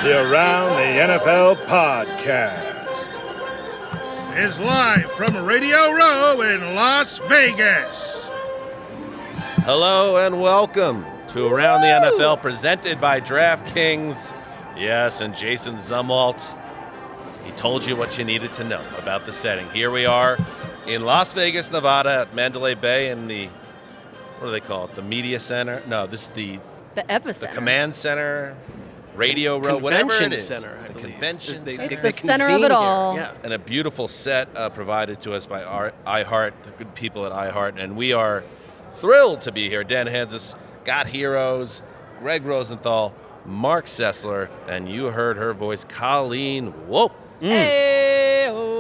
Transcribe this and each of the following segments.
The Around the NFL podcast is live from Radio Row in Las Vegas. Hello and welcome to Around the NFL, presented by DraftKings. Yes, and Jason Zumwalt, he told you what you needed to know about the setting. Here we are in Las Vegas, Nevada, at Mandalay Bay in the, what do they call it, the media center? No, this is the epicenter. The command center, Radio Row, whatever it is. Center, I the believe. convention center. It's the center of it all. Yeah. And a beautiful set provided to us by iHeart, the good people at iHeart. And we are thrilled to be here. Dan Hanzus, Got Heroes, Gregg Rosenthal, Marc Sessler, and you heard her voice, Colleen Wolfe. Hey-oh.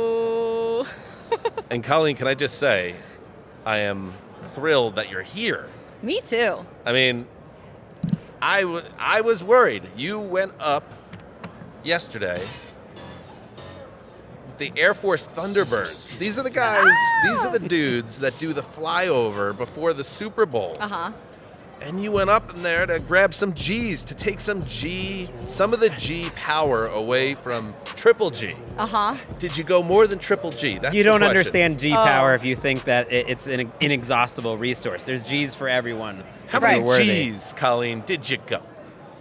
And Colleen, can I just say, I am thrilled that you're here. Me too. I mean, I was worried. You went up yesterday with the Air Force Thunderbirds. These are the guys, these are the dudes that do the flyover before the Super Bowl. Uh-huh. And you went up in there to grab some G's, to take some of the G power away from Triple G. Uh-huh. Did you go more than Triple G? That's you the don't question. understand G power if you think that it's an inexhaustible resource. There's G's for everyone. How if you're many worthy. G's, Colleen, did you go?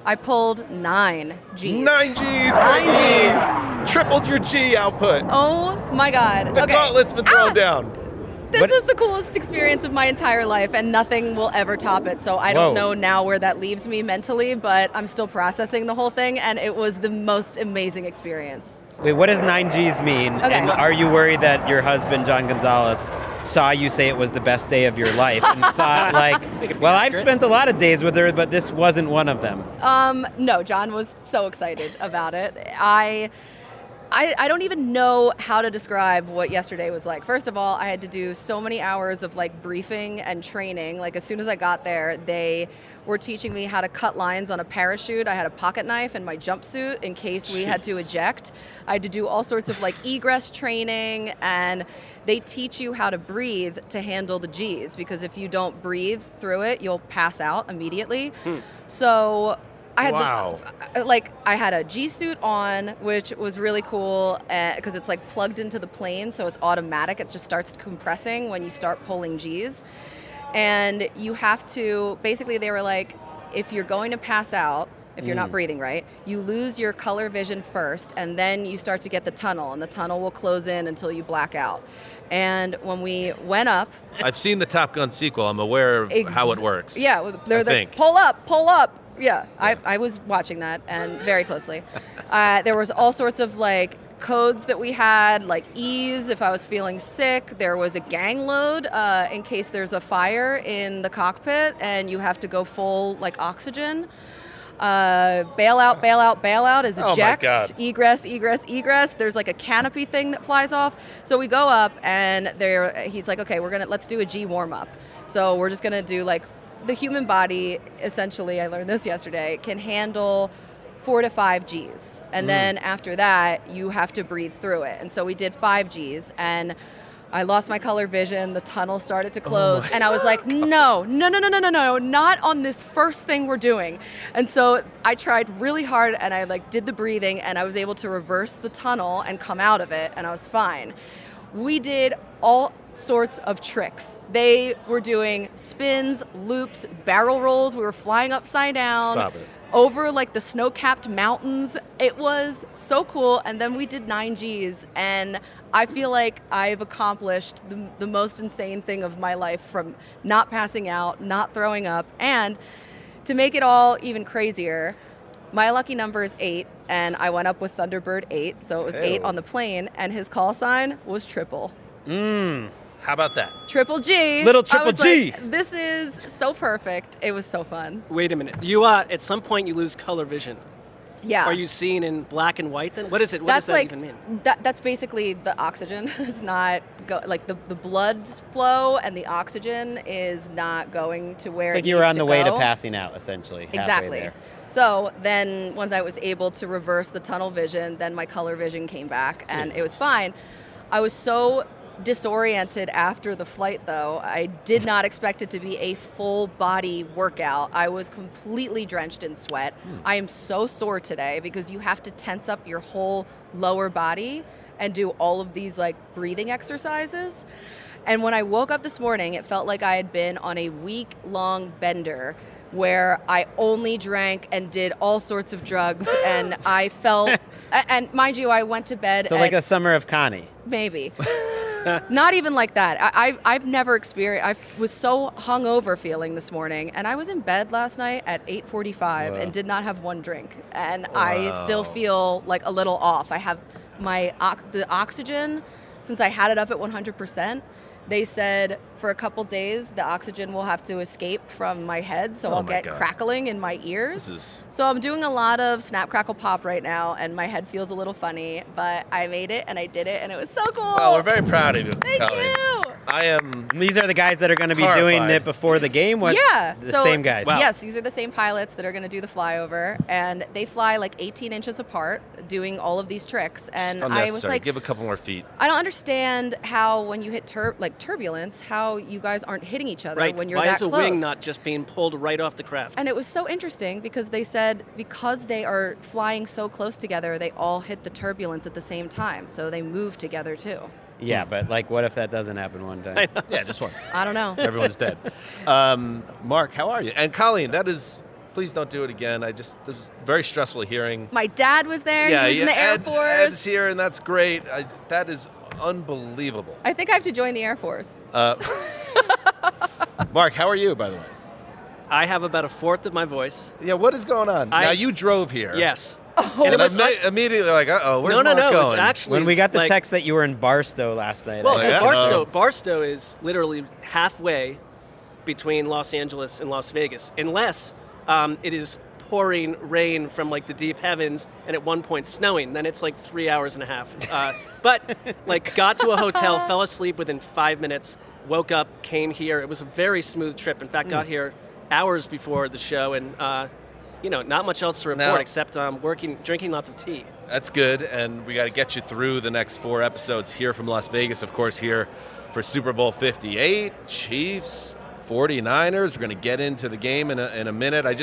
I pulled 9 G's. 9 G's, Nine great news. Tripled your G output. Oh my God. The Okay. gauntlet's been thrown down. This was the coolest experience of my entire life, and nothing will ever top it. So I don't know now where that leaves me mentally, but I'm still processing the whole thing, and it was the most amazing experience. Wait, what does 9 G's mean? Okay. And are you worried that your husband, John Gonzalez, saw you say it was the best day of your life and thought, like, well, I've spent a lot of days with her, but this wasn't one of them? No, John was so excited about it. I don't even know how to describe what yesterday was like. First of all, I had to do so many hours of like briefing and training. Like as soon as I got there, they were teaching me how to cut lines on a parachute. I had a pocket knife in my jumpsuit in case we had to eject. I had to do all sorts of like egress training, and they teach you how to breathe to handle the G's, because if you don't breathe through it, you'll pass out immediately. So I had I had a G suit on, which was really cool because it's like plugged into the plane, so it's automatic. It just starts compressing when you start pulling G's. And you have to, basically they were like, if you're going to pass out, if you're not breathing right, you lose your color vision first, and then you start to get the tunnel, and the tunnel will close in until you black out. And when we went up... I've seen the Top Gun sequel. I'm aware of how it works. Yeah, they're think. Pull up. Yeah, I was watching that, and very closely. There was all sorts of like codes that we had, like E's if I was feeling sick. There was a gang load in case there's a fire in the cockpit and you have to go full like oxygen. Bail out is eject. Oh my God. Egress. There's like a canopy thing that flies off. So we go up, and he's like, okay, let's do a G warm up. So we're just gonna do like, the human body, essentially, I learned this yesterday, can handle 4 to 5 G's. And then after that, you have to breathe through it. And so we did 5 G's, and I lost my color vision. The tunnel started to close, and I was like, no, not on this first thing we're doing. And so I tried really hard, and I like did the breathing, and I was able to reverse the tunnel and come out of it, and I was fine. We did all sorts of tricks. They were doing spins, loops, barrel rolls. We were flying upside down. Stop it. Over like the snow-capped mountains. It was so cool. And then we did 9 G's, and I feel like I've accomplished the most insane thing of my life, from not passing out, not throwing up. And to make it all even crazier, my lucky number is 8, and I went up with Thunderbird 8, so it was 8 on the plane, and his call sign was triple. How about that? Triple G. Little Triple G. Like, this is so perfect. It was so fun. Wait a minute. You at some point you lose color vision. Yeah. Are you seeing in black and white then? What is it? What does that even mean? That's basically the oxygen is not the blood flow, and the oxygen is not going to where It's like it you were needs on the to way to go. passing out, essentially. halfway Exactly. there. So then once I was able to reverse the tunnel vision, then my color vision came back, and it was fine. I was so disoriented after the flight, though. I did not expect it to be a full body workout. I was completely drenched in sweat. I am so sore today because you have to tense up your whole lower body and do all of these like breathing exercises. And when I woke up this morning, it felt like I had been on a week-long bender where I only drank and did all sorts of drugs, and I felt, and mind you, I went to bed. So like a summer of Connie. Maybe. Not even like that. I've never experienced, I was so hungover feeling this morning, and I was in bed last night at 8:45 and did not have one drink, and I still feel like a little off. I have the oxygen, since I had it up at 100%, they said for a couple days the oxygen will have to escape from my head, so I'll get crackling in my ears. So I'm doing a lot of snap, crackle, pop right now, and my head feels a little funny, but I made it, and I did it, and it was so cool. Well, we're very proud of you, Thank Colleen. you. I am. These are the guys that are going to be doing it before the game? The same guys? Wow. Yes, these are the same pilots that are going to do the flyover, and they fly like 18 inches apart doing all of these tricks. And I was like, give a couple more feet. I don't understand how when you hit turbulence, how you guys aren't hitting each other when you're Why that is a close. wing not just being pulled right off the craft? And it was so interesting because they said because they are flying so close together, they all hit the turbulence at the same time, so they move together too. Yeah, but like, what if that doesn't happen one time? Yeah, just once. I don't know. Everyone's dead. Mark, how are you? And Colleen, please don't do it again. It was very stressful hearing. My dad was there. He was in the Air Force. Ed's here, and that's great. That is unbelievable. I think I have to join the Air Force. Mark, how are you, by the way? I have about a fourth of my voice. Yeah, what is going on? Now, you drove here. Yes. And it was immediately like, uh-oh, where's Mark going? It's actually when we got the text that you were in Barstow last night. Well, Yeah. Barstow is literally halfway between Los Angeles and Las Vegas, unless it is pouring rain from like the deep heavens and at one point snowing. Then it's like 3 hours and a half. But like got to a hotel, fell asleep within 5 minutes, woke up, came here. It was a very smooth trip. In fact, got here hours before the show, and not much else to report except drinking lots of tea. That's good, and we got to get you through the next 4 episodes here from Las Vegas, of course, here for Super Bowl LVIII, Chiefs, 49ers. We're going to get into the game in a minute. I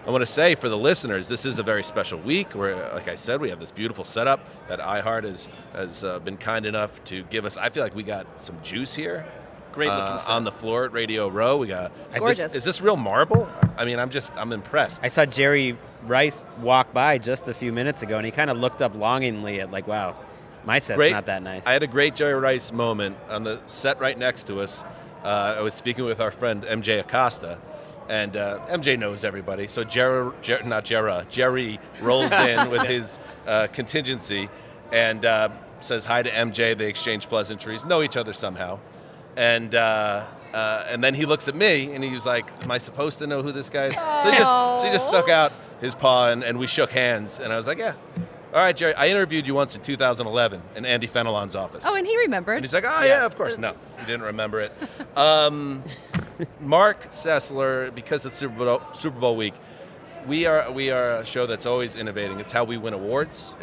want to say for the listeners, this is a very special week where, like I said, we have this beautiful setup that iHeart has been kind enough to give us. I feel like we got some juice here. Great looking set. On the floor at Radio Row. We got. Gorgeous. Is this real marble? I mean, I'm impressed. I saw Jerry Rice walk by just a few minutes ago, and he kind of looked up longingly at like, wow, my set's not that nice. I had a great Jerry Rice moment on the set right next to us. I was speaking with our friend MJ Acosta, and MJ knows everybody. So Jerry rolls in with his contingency and says hi to MJ. They exchange pleasantries, know each other somehow. And then he looks at me and he was like, "Am I supposed to know who this guy is?" So he just stuck out his paw and we shook hands. And I was like, "Yeah, all right, Jerry. I interviewed you once in 2011 in Andy Fenelon's office." Oh, and he remembered. And he's like, "Oh yeah, of course." No, he didn't remember it. Marc Sessler, because it's Super Bowl week, we are a show that's always innovating. It's how we win awards.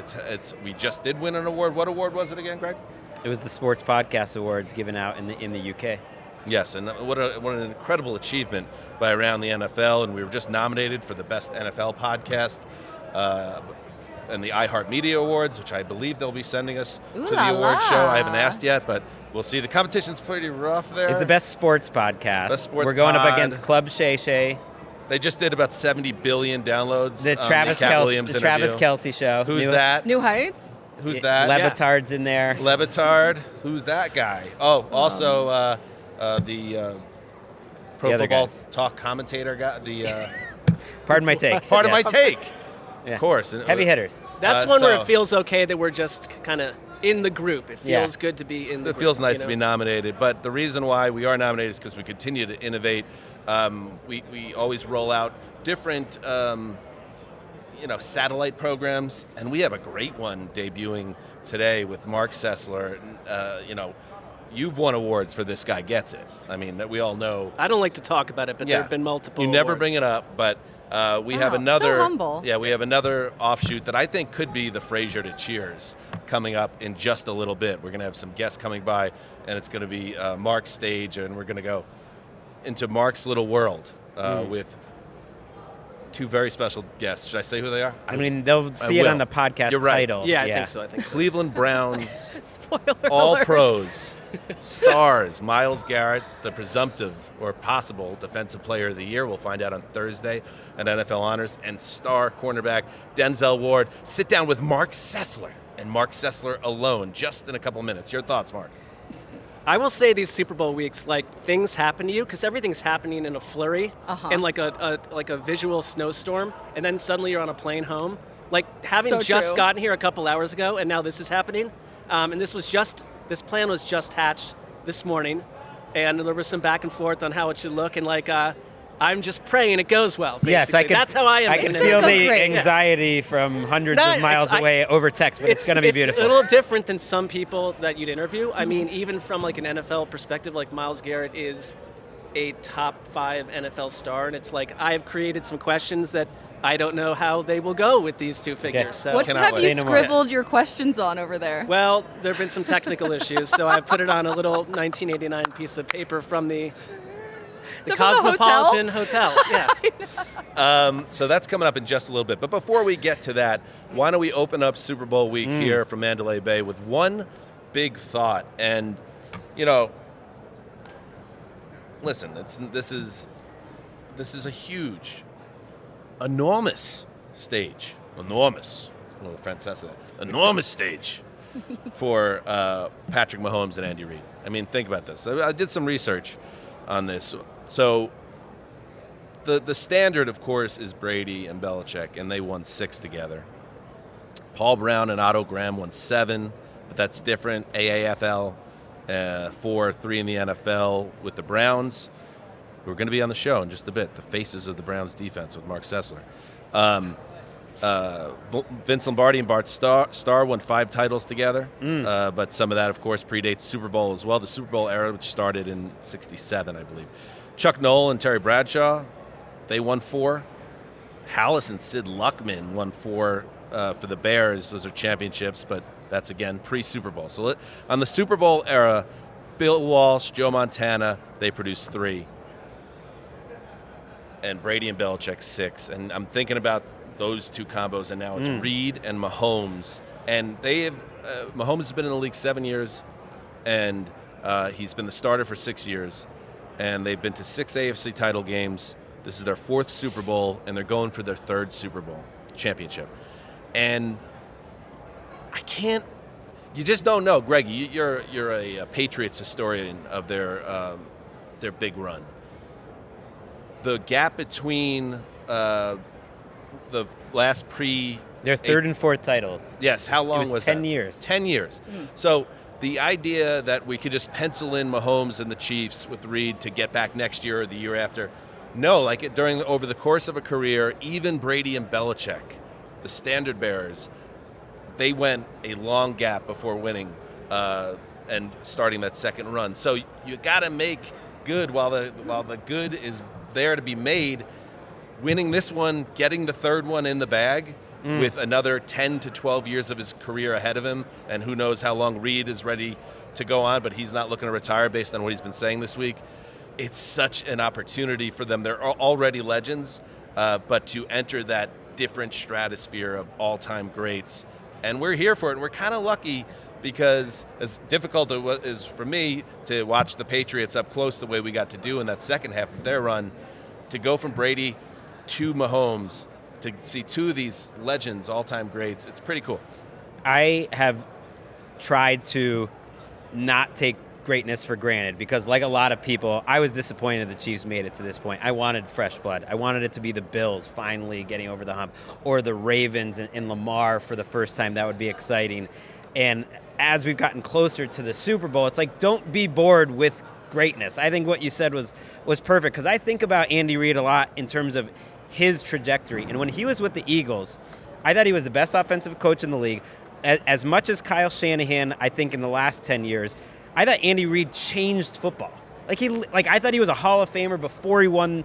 We just did win an award. What award was it again, Greg? It was the Sports Podcast Awards given out in the UK. Yes, and what an incredible achievement by Around the NFL, and we were just nominated for the Best NFL Podcast and the iHeart Media Awards, which I believe they'll be sending us to the award show. I haven't asked yet, but we'll see. The competition's pretty rough there. It's the Best Sports Podcast. Best sports We're going pod. up against Club Shay Shay. They just did about 70 billion downloads. The Travis Kelce Show. Who's that? New Heights. Who's that? Levitard's in there. Levitard. Who's that guy? Oh, also the Pro Football guys. Talk commentator guy. Pardon my take. Pardon my take. Yeah. Of course. Heavy hitters. That's one where it feels okay that we're just kind of in the group. It feels good to be in the group. It feels nice to be nominated. But the reason why we are nominated is because we continue to innovate. We always roll out different satellite programs, and we have a great one debuting today with Marc Sessler. You've won awards for This Guy Gets It. I mean, that we all know. I don't like to talk about it, but there have been multiple. You never awards. bring it up, but we have another. So humble. Yeah, we have another offshoot that I think could be the Frasier to Cheers, coming up in just a little bit. We're going to have some guests coming by, and it's going to be Marc's stage, and we're going to go into Marc's little world with two very special guests. Should I say who they are? I mean, they'll see it on the podcast You're right. title. Yeah, I think so. Cleveland Browns Spoiler All alert. Pros stars Myles Garrett, the presumptive or possible Defensive Player of the Year. We'll find out on Thursday at NFL Honors. And star cornerback Denzel Ward. Sit down with Marc Sessler and Marc Sessler alone just in a couple minutes. Your thoughts, Marc? I will say these Super Bowl weeks, like, things happen to you because everything's happening in a flurry and like a visual snowstorm, and then suddenly you're on a plane home. Like, having So just true. gotten here a couple hours ago, and now this is happening. And this plan was just hatched this morning, and there was some back and forth on how it should look, and I'm just praying it goes well. Basically. Yes, I can. That's how I am. I as can an feel go the great. anxiety from hundreds No, of miles it's- away over text, but it's going to be beautiful. It's a little different than some people that you'd interview. I mean, even from like an NFL perspective, like Myles Garrett is a top 5 NFL star, and it's like I've created some questions that I don't know how they will go with these two figures. So. What Cannot have wait. you Say no more. scribbled your questions on over there? Well, there have been some technical issues, so I put it on a little 1989 piece of paper from the it from the Cosmopolitan Hotel. Yeah. So that's coming up in just a little bit. But before we get to that, why don't we open up Super Bowl week here from Mandalay Bay with one big thought. And, listen, this is a huge, enormous stage. Enormous. I don't know what Fran says that. Enormous stage for Patrick Mahomes and Andy Reid. I mean, think about this. I did some research on this. So the standard, of course, is Brady and Belichick, and they won 6 together. Paul Brown and Otto Graham won 7, but that's different. AAFL, 4, 3 in the NFL with the Browns, who are going to be on the show in just a bit, the faces of the Browns defense with Marc Sessler. Vince Lombardi and Bart Starr won 5 titles together, but some of that, of course, predates Super Bowl as well. The Super Bowl era, which started in '67, I believe. Chuck Noll and Terry Bradshaw, they won 4. Hallis and Sid Luckman won 4 for the Bears. Those are championships, but that's, again, pre-Super Bowl. So on the Super Bowl era, Bill Walsh, Joe Montana, they produced 3. And Brady and Belichick 6. And I'm thinking about those two combos, and now it's Reid and Mahomes. And Mahomes has been in the league 7 years, and he's been the starter for 6 years. And they've been to 6 AFC title games. This is their 4th Super Bowl, and they're going for their 3rd Super Bowl championship. And you just don't know. Greg, you're a Patriots historian of their big run. The gap between the last Their 3rd and 4th titles. Yes, how long was was 10 that? years. 10 years. So the idea that we could just pencil in Mahomes and the Chiefs with Reid to get back next year or the year after, no, over the course of a career, even Brady and Belichick, the standard bearers, they went a long gap before winning and starting that second run. So you got to make good while the good is there to be made. Winning this one, getting the 3rd one in the bag with another 10 to 12 years of his career ahead of him, and who knows how long Reid is ready to go on, but he's not looking to retire based on what he's been saying this week. It's such an opportunity for them. They're already legends, but to enter that different stratosphere of all-time greats. And we're here for it, and we're kind of lucky because as difficult it is for me to watch the Patriots up close the way we got to do in that second half of their run, to go from Brady to Mahomes, to see 2 of these legends, all-time greats, it's pretty cool. I have tried to not take greatness for granted because, like a lot of people, I was disappointed the Chiefs made it to this point. I wanted fresh blood. I wanted it to be the Bills finally getting over the hump, or the Ravens and Lamar for the first time. That would be exciting. And as we've gotten closer to the Super Bowl, it's like, don't be bored with greatness. I think what you said was perfect, because I think about Andy Reid a lot in terms of his trajectory. And when he was with the Eagles, I thought he was the best offensive coach in the league. As much as Kyle Shanahan, I think in the last 10 years, I thought Andy Reid changed football. I thought he was a Hall of Famer before he won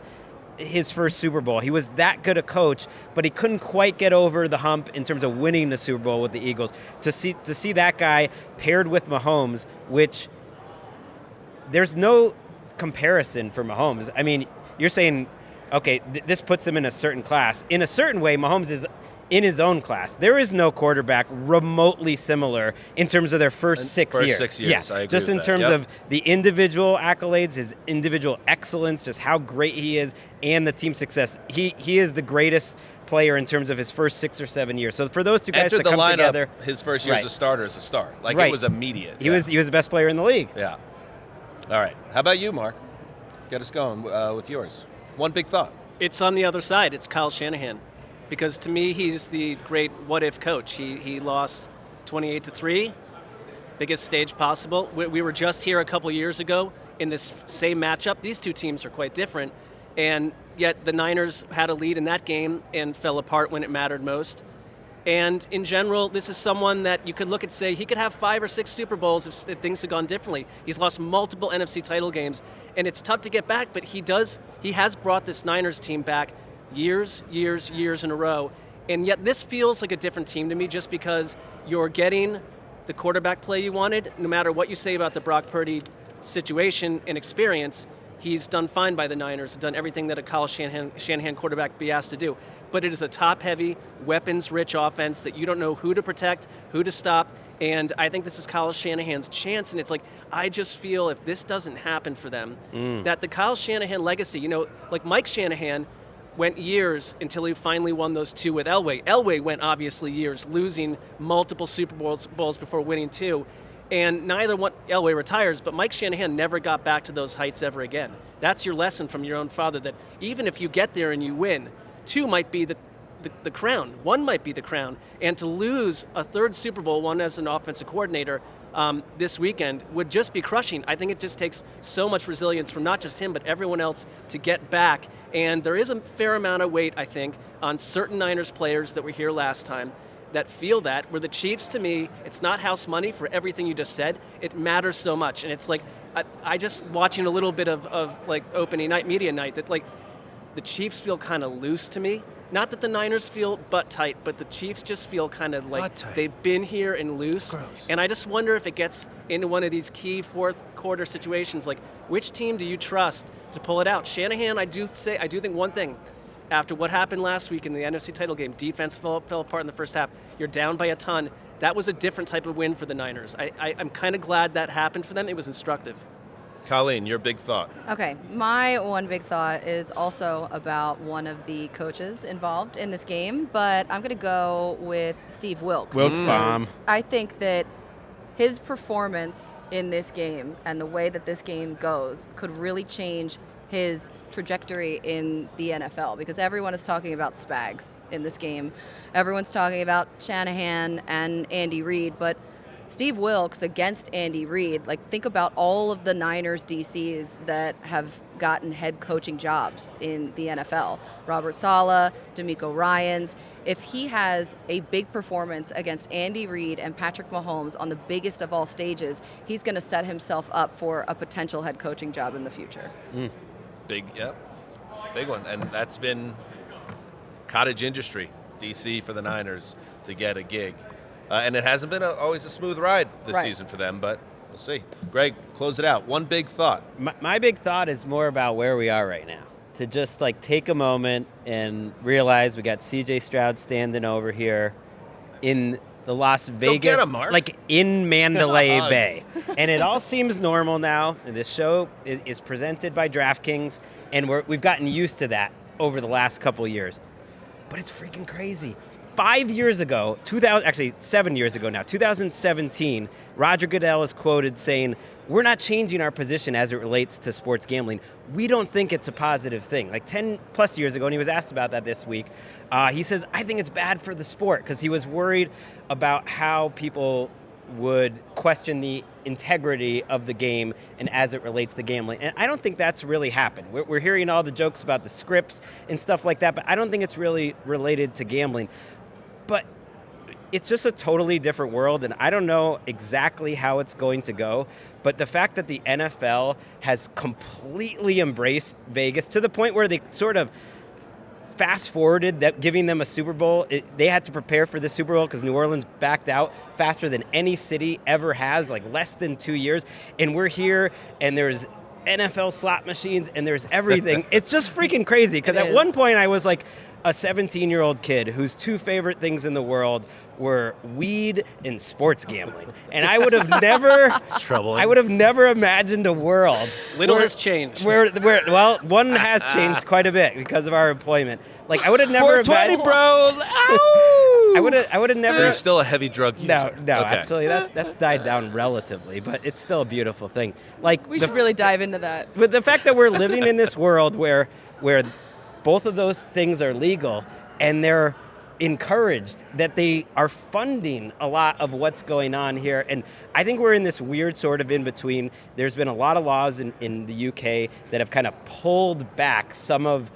his first Super Bowl. He was that good a coach, but he couldn't quite get over the hump in terms of winning the Super Bowl with the Eagles. To see that guy paired with Mahomes, which there's no comparison for Mahomes. I mean, you're saying, okay, this puts him in a certain class. In a certain way, Mahomes is in his own class. There is no quarterback remotely similar in terms of their first 6 years. 6 years, yeah. I agree Just with in that. terms Yep. of the individual accolades, his individual excellence, just how great he is, and the team success. He is the greatest player in terms of his first 6 or 7 years. So for those two guys Entered to the come lineup together, his first year as Right. a starter as a start. Like, Right. it was immediate. he was the best player in the league. Yeah. All right. How about you, Mark? Get us going with yours. One big thought. It's on the other side. It's Kyle Shanahan. Because to me, he's the great what-if coach. He lost 28-3, biggest stage possible. We were just here a couple years ago in this same matchup. These two teams are quite different, and yet the Niners had a lead in that game and fell apart when it mattered most. And in general, this is someone that you could look and say he could have 5 or 6 Super Bowls if things had gone differently. He's lost multiple NFC title games, and it's tough to get back, but he has brought this Niners team back years in a row. And yet this feels like a different team to me just because you're getting the quarterback play you wanted. No matter what you say about the Brock Purdy situation and experience, he's done fine by the Niners, done everything that a Kyle Shanahan quarterback be asked to do. But it is a top-heavy, weapons-rich offense that you don't know who to protect, who to stop, and I think this is Kyle Shanahan's chance, and it's like, I just feel if this doesn't happen for them, that the Kyle Shanahan legacy, like Mike Shanahan went years until he finally won those 2 with Elway. Elway went obviously years, losing multiple Super Bowls before winning 2. And neither one, Elway retires, but Mike Shanahan never got back to those heights ever again. That's your lesson from your own father, that even if you get there and you win, 2 might be the crown. 1 might be the crown. And to lose a 3rd Super Bowl, one as an offensive coordinator, this weekend would just be crushing. I think it just takes so much resilience from not just him, but everyone else to get back. And there is a fair amount of weight, I think, on certain Niners players that were here last time that feel that, where the Chiefs, to me, it's not house money for everything you just said. It matters so much. And it's like, I just watching a little bit of like opening night, media night, that like the Chiefs feel kind of loose to me. Not that the Niners feel butt tight, but the Chiefs just feel kind of like they've been here and loose. Gross. And I just wonder if it gets into one of these key fourth quarter situations, like which team do you trust to pull it out? Shanahan, I do think one thing. After what happened last week in the NFC title game, defense fell apart in the first half. You're down by a ton. That was a different type of win for the Niners. I'm kind of glad that happened for them. It was instructive. Colleen, your big thought. Okay, my one big thought is also about one of the coaches involved in this game, but I'm going to go with Steve Wilks. Wilks bomb. I think that his performance in this game and the way that this game goes could really change his trajectory in the NFL, because everyone is talking about Spags in this game. Everyone's talking about Shanahan and Andy Reid, but Steve Wilks against Andy Reid, like think about all of the Niners DCs that have gotten head coaching jobs in the NFL. Robert Saleh, DeMeco Ryans. If he has a big performance against Andy Reid and Patrick Mahomes on the biggest of all stages, he's going to set himself up for a potential head coaching job in the future. Big one. And that's been cottage industry, DC, for the Niners to get a gig. And it hasn't been always a smooth ride this season for them, but we'll see. Greg, close it out. One big thought. My big thought is more about where we are right now. To just like take a moment and realize we got CJ Stroud standing over here in the Las Vegas, get him, Mark. like in Mandalay Bay. And it all seems normal now. And this show is presented by DraftKings, and we've gotten used to that over the last couple years. But it's freaking crazy. 5 years ago, 7 years ago now, 2017, Roger Goodell is quoted saying, "We're not changing our position as it relates to sports gambling. We don't think it's a positive thing." Like 10 plus years ago, and he was asked about that this week, he says, "I think it's bad for the sport," because he was worried about how people would question the integrity of the game and as it relates to gambling. And I don't think that's really happened. We're hearing all the jokes about the scripts and stuff like that, but I don't think it's really related to gambling. But it's just a totally different world, and I don't know exactly how it's going to go, but the fact that the NFL has completely embraced Vegas to the point where they sort of fast-forwarded that giving them a Super Bowl. They had to prepare for the Super Bowl because New Orleans backed out faster than any city ever has, like less than 2 years, and we're here, and there's NFL slot machines, and there's everything. It's just freaking crazy, because at one point I was like a 17-year-old kid whose two favorite things in the world were weed and sports gambling. And I would have never I would have never imagined a world Little has changed. Well, one has changed quite a bit because of our employment. Like I would have never 420, bro. I would have never. So you're still a heavy drug user? No, Okay. actually, that's died down relatively, but it's still a beautiful thing. Like We should really dive into that. But the fact that we're living in this world where both of those things are legal, and they're encouraged, that they are funding a lot of what's going on here. And I think we're in this weird sort of in between. There's been a lot of laws in the UK that have kind of pulled back some of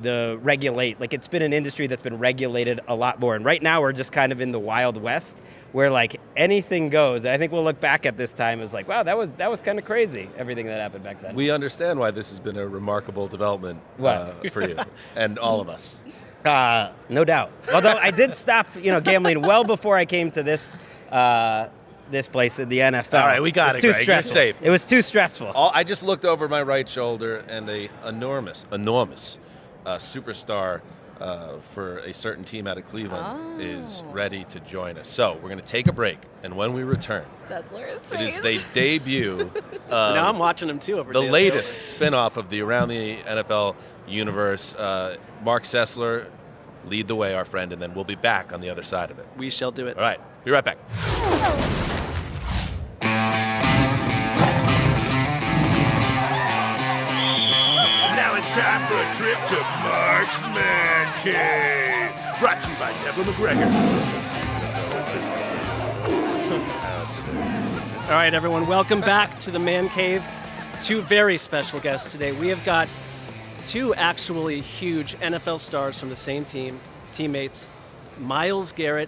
like it's been an industry that's been regulated a lot more. And right now we're just kind of in the Wild West where like anything goes. And I think we'll look back at this time as like, wow, that was kind of crazy, everything that happened back then. We understand why this has been a remarkable development for you and all of us. No doubt. Although I did stop, gambling well before I came to this place in the NFL. All right, we got it, too Greg. stressful. You're safe. It was too stressful. I just looked over my right shoulder, and a enormous superstar for a certain team out of Cleveland is ready to join us. So we're going to take a break, and when we return, Sessler is it is the debut Now I'm watching him too over the there. latest spin-off of the Around the NFL universe. Marc Sessler, lead the way, our friend, and then we'll be back on the other side of it. We shall do it. All right, be right back. Now it's time for a trip to Mark's Man Cave. Brought to you by Neville McGregor. All right, everyone, welcome back to the Man Cave. Two very special guests today. We have got two actually huge NFL stars from the same teammates. Myles Garrett,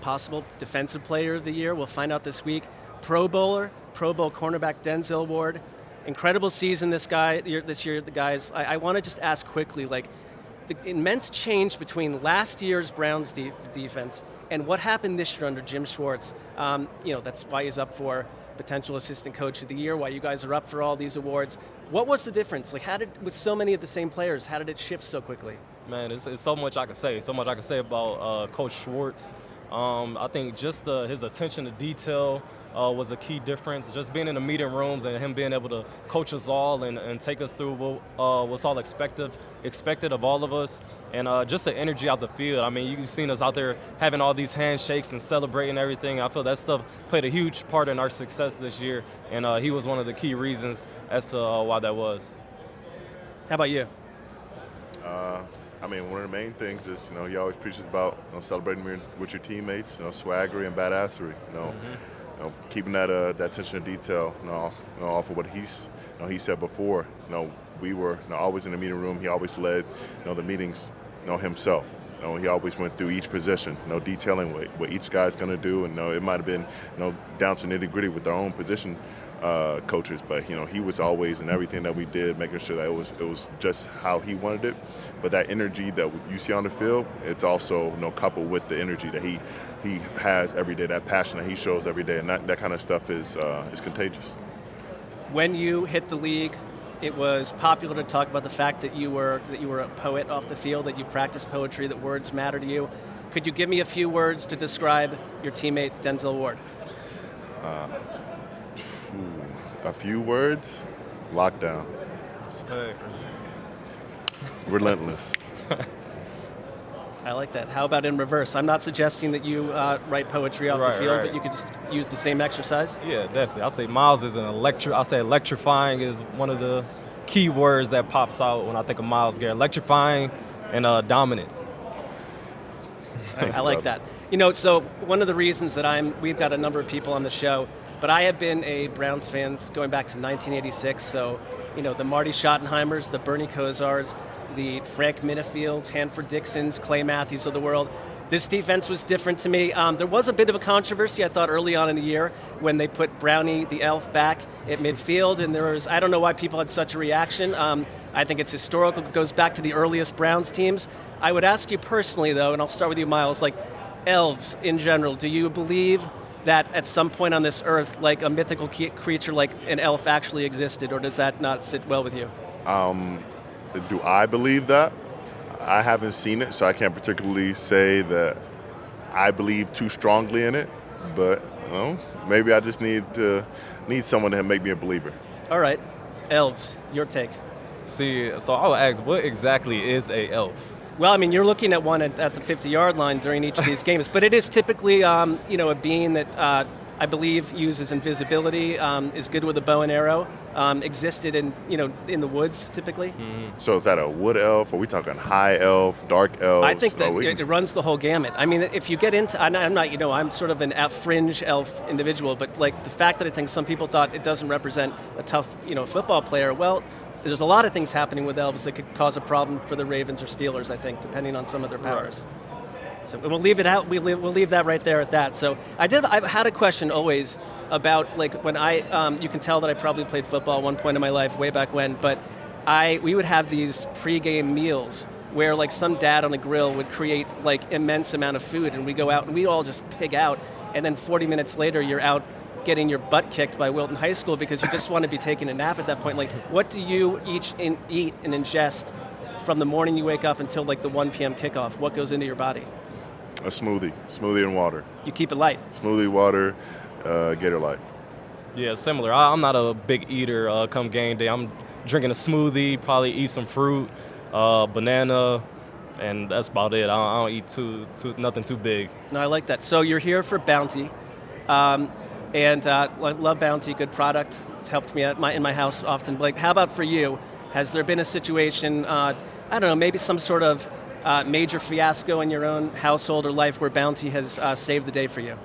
possible Defensive Player of the Year. We'll find out this week. Pro Bowler, Pro Bowl cornerback Denzel Ward. Incredible season this year, the guys. I want to just ask quickly, like, the immense change between last year's Browns defense and what happened this year under Jim Schwartz. That's why he's up for potential Assistant Coach of the Year, why you guys are up for all these awards. What was the difference? Like, with so many of the same players, how did it shift so quickly? Man, it's so much I can say. So much I can say about Coach Schwartz. I think just his attention to detail was a key difference. Just being in the meeting rooms and him being able to coach us all and take us through what's all expected of all of us. And just the energy out the field. I mean, you've seen us out there having all these handshakes and celebrating everything. I feel that stuff played a huge part in our success this year. And he was one of the key reasons as to why that was. How about you? One of the main things is, he always preaches about celebrating with your teammates, swaggery and badassery. Keeping that attention to detail. Off of what he said before. We were always in the meeting room. He always led the meetings himself. He always went through each position, detailing what each guy's going to do, and it might have been down to nitty-gritty with our own position coaches, but he was always in everything that we did, making sure that it was just how he wanted it. But that energy that you see on the field, it's also coupled with the energy that he has every day, that passion that he shows every day, and that kind of stuff is contagious. When you hit the league, it was popular to talk about the fact that you were a poet off the field, that you practiced poetry, that words matter to you. Could you give me a few words to describe your teammate Denzel Ward? A few words? Lockdown. Relentless. I like that. How about in reverse? I'm not suggesting that you write poetry off the field, but you could just use the same exercise. Yeah, definitely. I'll say Myles is electrifying is one of the key words that pops out when I think of Myles Garrett. Electrifying and dominant. I like that. So one of the reasons that we've got a number of people on the show, but I have been a Browns fan going back to 1986. So, the Marty Schottenheimers, the Bernie Kosars, the Frank Minifields, Hanford Dixons, Clay Matthews of the world. This defense was different to me. There was a bit of a controversy, I thought, early on in the year when they put Brownie, the elf, back at midfield, and there was, I don't know why people had such a reaction. I think it's historical. It goes back to the earliest Browns teams. I would ask you personally, though, and I'll start with you, Myles, like elves in general, do you believe that at some point on this earth, like a mythical creature like an elf actually existed, or does that not sit well with you? Do I believe that? I haven't seen it, so I can't particularly say that I believe too strongly in it. But maybe I just need someone to make me a believer. All right, elves, your take. See, so I would ask, what exactly is a elf? Well, I mean, you're looking at one at the 50-yard line during each of these games, but it is typically, a being that I believe uses invisibility, is good with a bow and arrow, existed in the woods typically. Mm-hmm. So is that a wood elf? Are we talking high elf, dark elf? I think that it runs the whole gamut. I mean, if you get into, I'm not, I'm sort of an fringe elf individual, but like the fact that I think some people thought it doesn't represent a tough, football player. Well, there's a lot of things happening with elves that could cause a problem for the Ravens or Steelers, I think, depending on some of their powers. Right. So we'll leave it out. We'll leave that right there at that. So I've had a question always about like when you can tell that I probably played football at one point in my life way back when, but we would have these pregame meals where like some dad on the grill would create like immense amount of food, and we go out and we all just pig out, and then 40 minutes later you're out getting your butt kicked by Wilton High School because you just want to be taking a nap at that point. Like, what do you eat and ingest from the morning you wake up until like the 1 p.m. kickoff? What goes into your body? A smoothie and water. You keep it light. Smoothie, water, Gator Light. Yeah, similar. I'm not a big eater come game day. I'm drinking a smoothie, probably eat some fruit, banana, and that's about it. I don't eat nothing too big. No, I like that. So you're here for Bounty. And I love Bounty, good product. It's helped me out in my house often. Like, how about for you? Has there been a situation, I don't know, maybe some sort of major fiasco in your own household or life where Bounty has saved the day for you?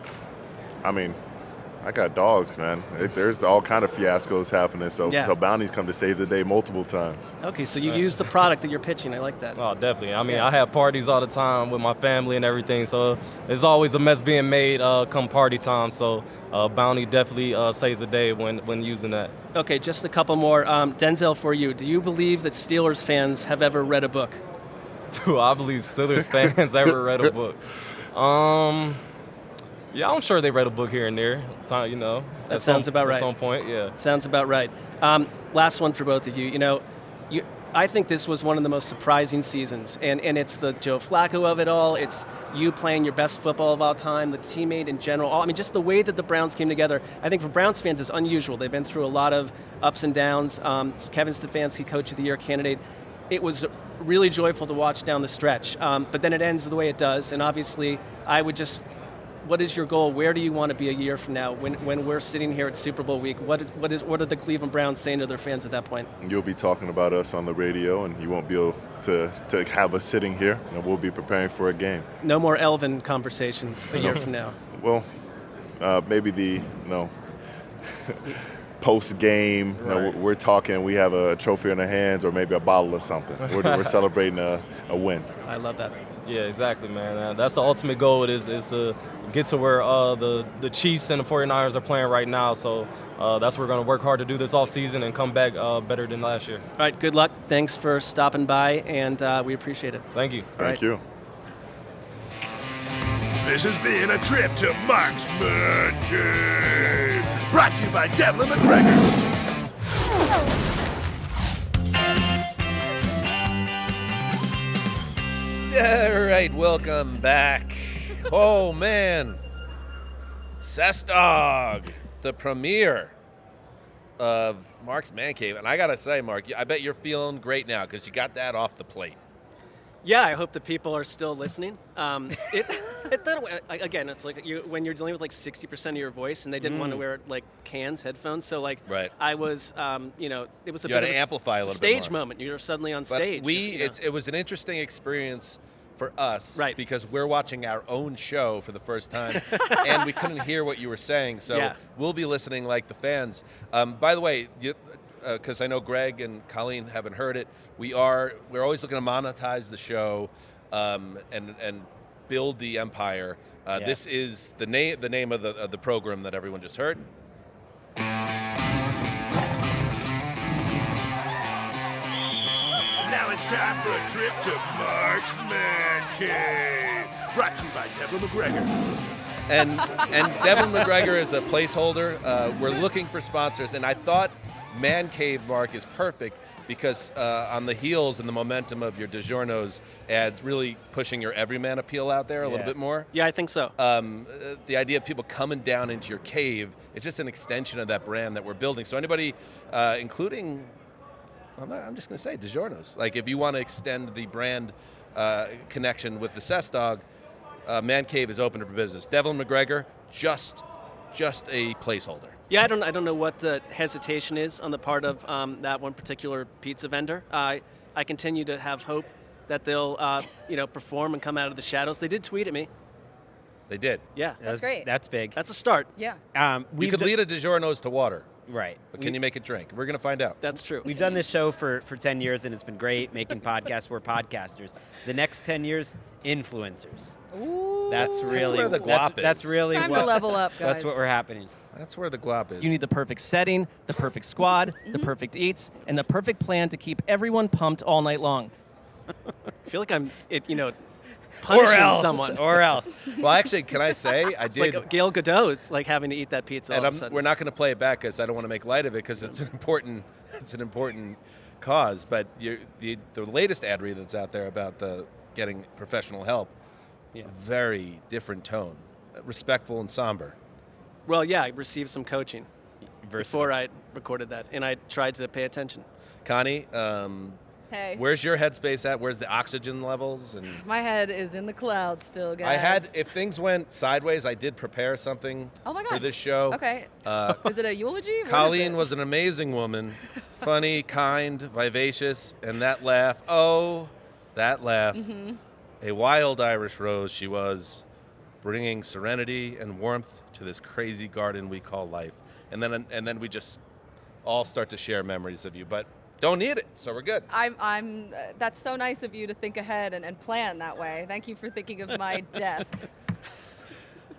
I mean, I got dogs, man. There's all kind of fiascos happening, so Bounty's come to save the day multiple times. Okay, so you use the product that you're pitching. I like that. Oh, definitely. I mean, I have parties all the time with my family and everything, so there's always a mess being made come party time, so Bounty definitely saves the day when using that. Okay, just a couple more. Denzel, for you, do you believe that Steelers fans have ever read a book? Do I believe Steelers fans ever read a book? Yeah, I'm sure they read a book here and there. That sounds about right. At some point, yeah. Sounds about right. Last one for both of you. I think this was one of the most surprising seasons, and it's the Joe Flacco of it all. It's you playing your best football of all time, the teammate in general. Just the way that the Browns came together, I think for Browns fans is unusual. They've been through a lot of ups and downs. Kevin Stefanski, Coach of the Year candidate. It was really joyful to watch down the stretch, but then it ends the way it does, and obviously what is your goal? Where do you want to be a year from now when we're sitting here at Super Bowl week? What are the Cleveland Browns saying to their fans at that point? You'll be talking about us on the radio, and you won't be able to have us sitting here, and we'll be preparing for a game. No more Elvin conversations a year from now. Well, maybe post-game, right. We're talking, we have a trophy in our hands or maybe a bottle or something. We're celebrating a win. I love that. Yeah, exactly, man. That's the ultimate goal is to get to where the Chiefs and the 49ers are playing right now. So that's what we're going to work hard to do this offseason and come back better than last year. All right, good luck. Thanks for stopping by, and we appreciate it. Thank you. Thank you. This has been a trip to Marc's Man Cave, brought to you by Devlin McGregor. All right, welcome back. Oh, man. Sessdog, the premiere of Marc's Man Cave. And I got to say, Marc, I bet you're feeling great now because you got that off the plate. Yeah, I hope the people are still listening. Again, it's like when you're dealing with like 60% of your voice, and they didn't want to wear like cans, headphones. So like, right. I was, it was a bit of a stage moment. You're suddenly on stage. It was an interesting experience for us, right? Because we're watching our own show for the first time, and we couldn't hear what you were saying. So we'll be listening like the fans. By the way, because I know Gregg and Colleen haven't heard it, we're always looking to monetize the show, and build the empire. This is the name of the program that everyone just heard. Now it's time for a trip to Marc's Man Cave. Brought to you by Devin McGregor. And Devin McGregor is a placeholder. We're looking for sponsors, and I thought Man Cave, Marc, is perfect because on the heels and the momentum of your DiGiorno's ads, really pushing your everyman appeal out there a little bit more. Yeah, I think so. The idea of people coming down into your cave, it's just an extension of that brand that we're building. So anybody, including, I'm just going to say DiGiorno's. Like if you want to extend the brand connection with the Cess Dog, Man Cave is open for business. Devin McGregor, just a placeholder. Yeah, I don't know what the hesitation is on the part of that one particular pizza vendor. I continue to have hope that they'll perform and come out of the shadows. They did tweet at me. They did. Yeah, That's great. That's big. that's a start. Yeah. You could lead a DiGiorno's to water, Right. but can you make it drink? We're going to find out. That's true. We've done this show for 10 years, and it's been great making podcasts. We're podcasters. The next 10 years, influencers. Ooh. That's really where the guap that's is. really Time what to level up, guys. That's what we're happening. That's where the guap is. You need the perfect setting, the perfect squad, the perfect eats, and the perfect plan to keep everyone pumped all night long. I feel like I'm punishing someone. Or else. Well, actually, can I say I It's did? like Gail Godot, like having to eat that pizza all of a sudden. We're not going to play it back because I don't want to make light of it because it's an important cause. But the latest ad read that's out there about the getting professional help, very different tone, respectful and somber. Well, yeah, I received some coaching before I recorded that, and I tried to pay attention. Connie, Hey. where's your headspace at? Where's the oxygen levels? And My head is in the clouds still, guys. if things went sideways, I did prepare something Oh my for gosh. this show. Okay. Is it a eulogy? What is Colleen it? was an amazing woman, funny, kind, vivacious, and that laugh, a wild Irish rose she was, bringing serenity and warmth to this crazy garden we call life. And then we just all start to share memories of you, but don't need it, so we're good. I'm. That's so nice of you to think ahead and plan that way. Thank you for thinking of my death.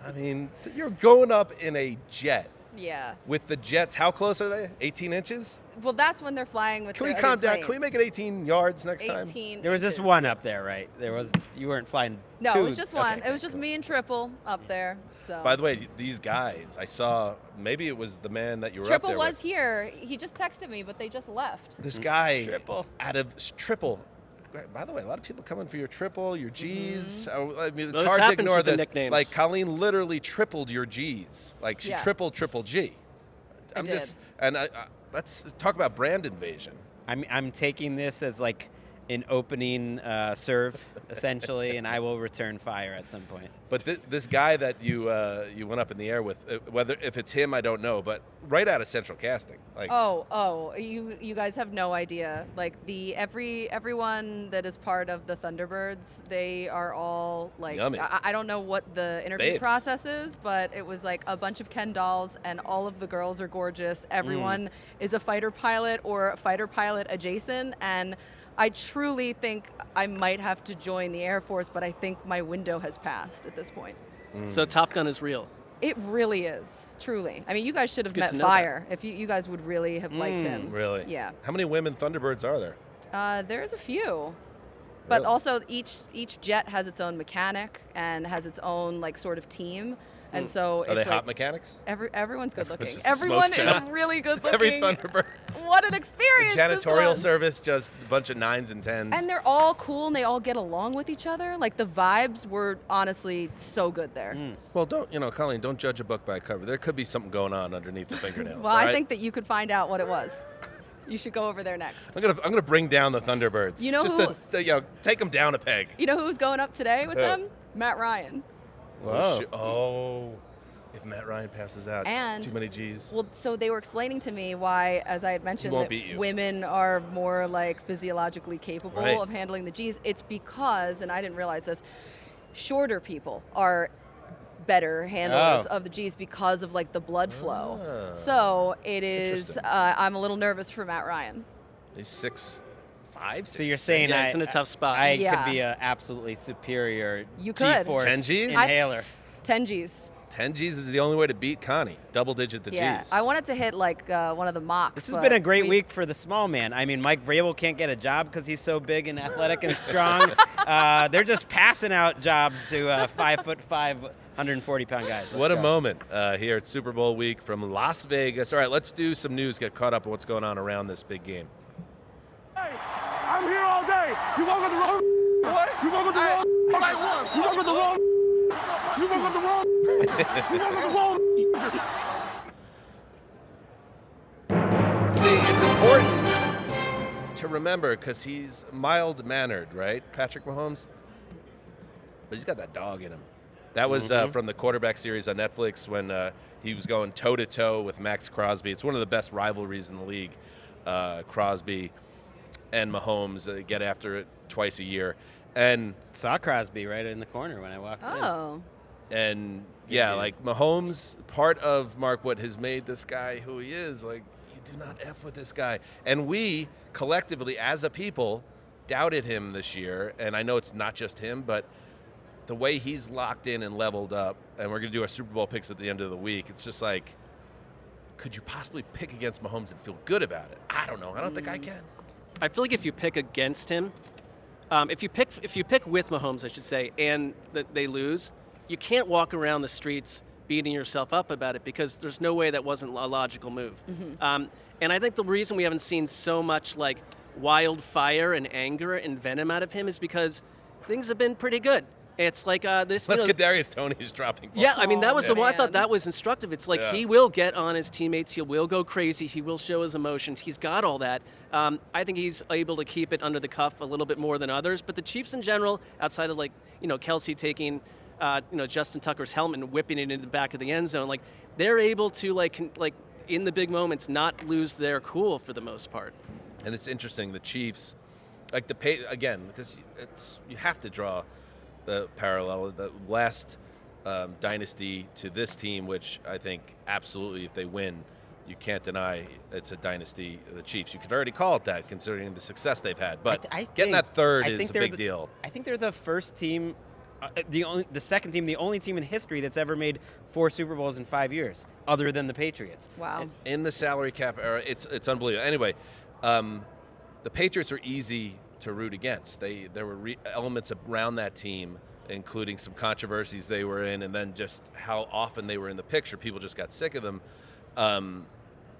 I mean, you're going up in a jet. Yeah. With the jets, how close are they? 18 inches? Well, that's when they're flying with. Can we the calm other down? planes. Can we make it 18 yards next time? 18. There was just inches. one up there, right? You weren't flying No, two. it was just one. Okay, It was just cool. me and Triple up there. So. By the way, these guys, I saw, maybe it was the man that you were Triple up there was with. here. He just texted me, but they just left. This guy, Triple. out of triple. By the way, a lot of people coming for your triple, your G's. Mm-hmm. I mean, it's This hard to happens ignore with the this. nicknames. Like Colleen literally tripled your G's. Like she Yeah. triple G. I did. Let's talk about brand invasion. I'm taking this as like an opening serve, essentially, and I will return fire at some point. But this guy that you went up in the air with, whether if it's him, I don't know, but right out of Central Casting, like You guys have no idea. Like everyone that is part of the Thunderbirds, they are all like Yummy. I don't know what the interview Babes. process is, but it was like a bunch of Ken dolls and all of the girls are gorgeous. Everyone is a fighter pilot or fighter pilot adjacent, and I truly think I might have to join the Air Force, but I think my window has passed at this point. So Top Gun is real. It really is, truly. I mean, you guys should have good met to know Fire. If you guys would really have liked him. really. Yeah. How many women Thunderbirds are there? There's a few. But Really? also each jet has its own mechanic and has its own like sort of team. And so Are they it's hot like mechanics? everyone's good looking. just a smoke Everyone is shop. really good looking. Every Thunderbird. What an experience. this Janitorial was. service, just a bunch of 9s and 10s. And they're all cool and they all get along with each other. Like the vibes were honestly so good there. Well, Colleen, don't judge a book by a cover. There could be something going on underneath the fingernails. Well, all I right? think that you could find out what it was. You should go over there next. I'm gonna bring down the Thunderbirds. You know just who- to take them down a peg. You know who's going up today with Who? them? Matt Ryan. Oh, if Matt Ryan passes out, And- too many G's. Well, so they were explaining to me why, as I had mentioned, won't that beat you. women are more like physiologically capable Right. of handling the G's. It's because, and I didn't realize this, shorter people are better handlers of the G's because of like the blood flow. Ah. So it is. Interesting. I'm a little nervous for Matt Ryan. He's 6'5", 5, 6. So you're saying Yeah, it's in a tough spot. I Yeah. could be a absolutely superior You could. G-force 10 Gs? inhaler. 10 Gs. 10 Gs is the only way to beat Connie. Double digit the Yeah, Gs. I wanted to hit like one of the mocks. This has but been a great we- week for the small man. I mean, Mike Vrabel can't get a job because he's so big and athletic and strong. They're just passing out jobs to 5'5", 140-pound guys. What a Let's go. moment here at Super Bowl week from Las Vegas. All right, let's do some news, get caught up on what's going on around this big game. Hey, I'm here all day. You walk on the wrong. What? You walk on the wrong. You walk on the wrong. You walk on the wrong. You walk on the wrong. See, it's important to remember because he's mild-mannered, right, Patrick Mahomes? But he's got that dog in him. That was from the quarterback series on Netflix when he was going toe-to-toe with Max Crosby. It's one of the best rivalries in the league. Crosby and Mahomes get after it twice a year. And Saw Crosby right in the corner when I walked in. Oh. And yeah, like Mahomes, part of Mark, what has made this guy who he is, like, you do not F with this guy. And we collectively, as a people, doubted him this year. And I know it's not just him, but the way he's locked in and leveled up, and we're going to do our Super Bowl picks at the end of the week, it's just like, could you possibly pick against Mahomes and feel good about it? I don't know. I don't think I can. I feel like if you pick against him, if you pick with Mahomes, I should say, and they lose, you can't walk around the streets beating yourself up about it because there's no way that wasn't a logical move. And I think the reason we haven't seen so much like wildfire and anger and venom out of him is because things have been pretty good. It's like this. Let's get Kadarius Toney's dropping balls. Yeah, I mean that was Oh, the one I thought man. that was instructive. It's like Yeah. he will get on his teammates, he will go crazy, he will show his emotions. He's got all that. I think he's able to keep it under the cuff a little bit more than others. But the Chiefs in general, outside of like Kelsey taking Justin Tucker's helmet and whipping it into the back of the end zone, like they're able to like in the big moments not lose their cool for the most part. And it's interesting, the Chiefs, like again, because you have to draw the parallel, the last dynasty to this team, which I think absolutely, if they win, you can't deny it's a dynasty of the Chiefs. You could already call it that, considering the success they've had. But getting that third is a big deal. I think they're the first team, the second team, the only team in history that's ever made 4 Super Bowls in 5 years, other than the Patriots. Wow. In the salary cap era, it's unbelievable. Anyway, the Patriots are easy to root against. There were elements around that team, including some controversies they were in, and then just how often they were in the picture. People just got sick of them.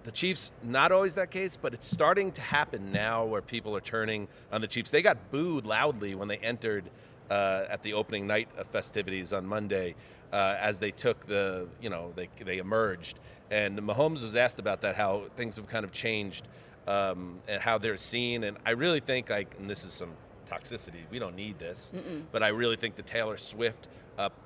The Chiefs, not always that case, but it's starting to happen now where people are turning on the Chiefs. They got booed loudly when they entered at the opening night of festivities on Monday as they took they emerged. And Mahomes was asked about that, how things have kind of changed and how they're seen. And I really think, and this is some toxicity, we don't need this, but I really think the Taylor Swift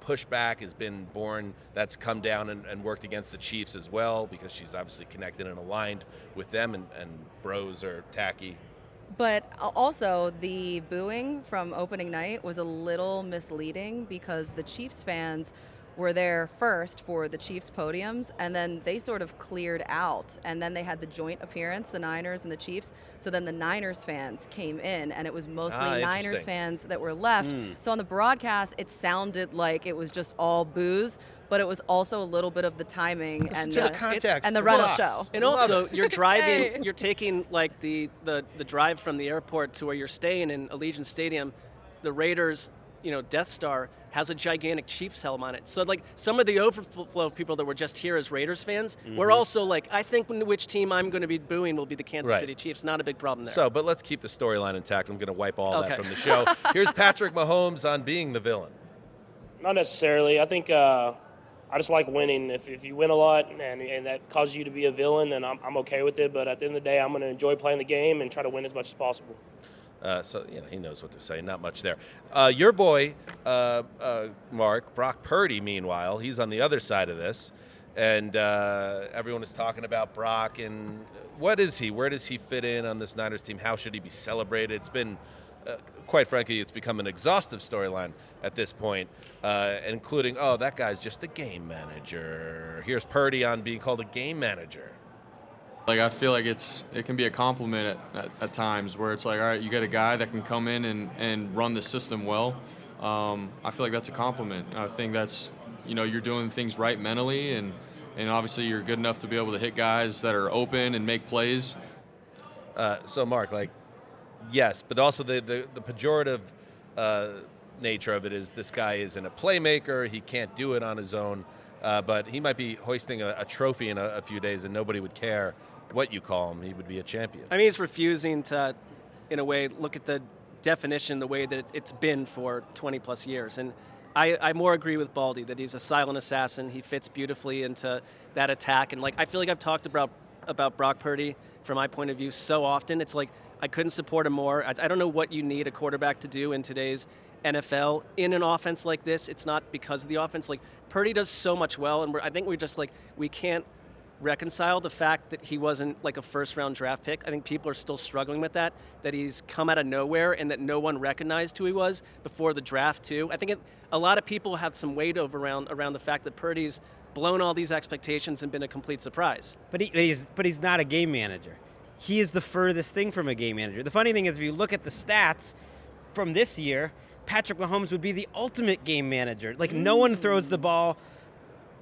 pushback has been born. That's come down and worked against the Chiefs as well, because she's obviously connected and aligned with them, and bros are tacky. But also, the booing from opening night was a little misleading because the Chiefs fans were there first for the Chiefs podiums, and then they sort of cleared out, and then they had the joint appearance, the Niners and the Chiefs. So then the Niners fans came in, and it was mostly Niners interesting. fans that were left. So on the broadcast, it sounded like it was just all boos, but it was also a little bit of the timing Listen and to the context, and the the rental blocks. show. And also, you're driving, Hey. you're taking like the drive from the airport to where you're staying in Allegiant Stadium. The Raiders, Death Star has a gigantic Chiefs helm on it. So like some of the overflow people that were just here as Raiders fans, we're also like, I think which team I'm going to be booing will be the Kansas Right. City Chiefs. Not a big problem there. So, but let's keep the storyline intact. I'm going to wipe all that Okay. from the show. Here's Patrick Mahomes on being the villain. Not necessarily. I think I just like winning. If you win a lot and that causes you to be a villain, then I'm okay with it. But at the end of the day, I'm going to enjoy playing the game and try to win as much as possible. So he knows what to say. Not much there. Your boy, Mark, Brock Purdy, meanwhile, he's on the other side of this. And everyone is talking about Brock. And what is he? Where does he fit in on this Niners team? How should he be celebrated? It's been, quite frankly, it's become an exhaustive storyline at this point, including, that guy's just a game manager. Here's Purdy on being called a game manager. Like, I feel like it can be a compliment at times where it's like, all right, you get a guy that can come in and run the system well. I feel like that's a compliment. I think that's, you're doing things right mentally, and obviously you're good enough to be able to hit guys that are open and make plays. So, Mark, yes, but also the pejorative nature of it is this guy isn't a playmaker. He can't do it on his own, but he might be hoisting a trophy in a few days, and nobody would care what you call him. He would be a champion. I mean, he's refusing to, in a way, look at the definition the way that it's been for 20-plus years. And I more agree with Baldy that he's a silent assassin. He fits beautifully into that attack. And, I feel like I've talked about Brock Purdy from my point of view so often. It's like I couldn't support him more. I don't know what you need a quarterback to do in today's NFL in an offense like this. It's not because of the offense. Purdy does so much well, and I think we're just we can't reconcile the fact that he wasn't a first-round draft pick. I think people are still struggling with that he's come out of nowhere and that no one recognized who he was before the draft too. I think a lot of people have some weight around the fact that Purdy's blown all these expectations and been a complete surprise. But he's not a game manager. He is the furthest thing from a game manager. The funny thing is, if you look at the stats from this year, Patrick Mahomes would be the ultimate game manager. No one throws the ball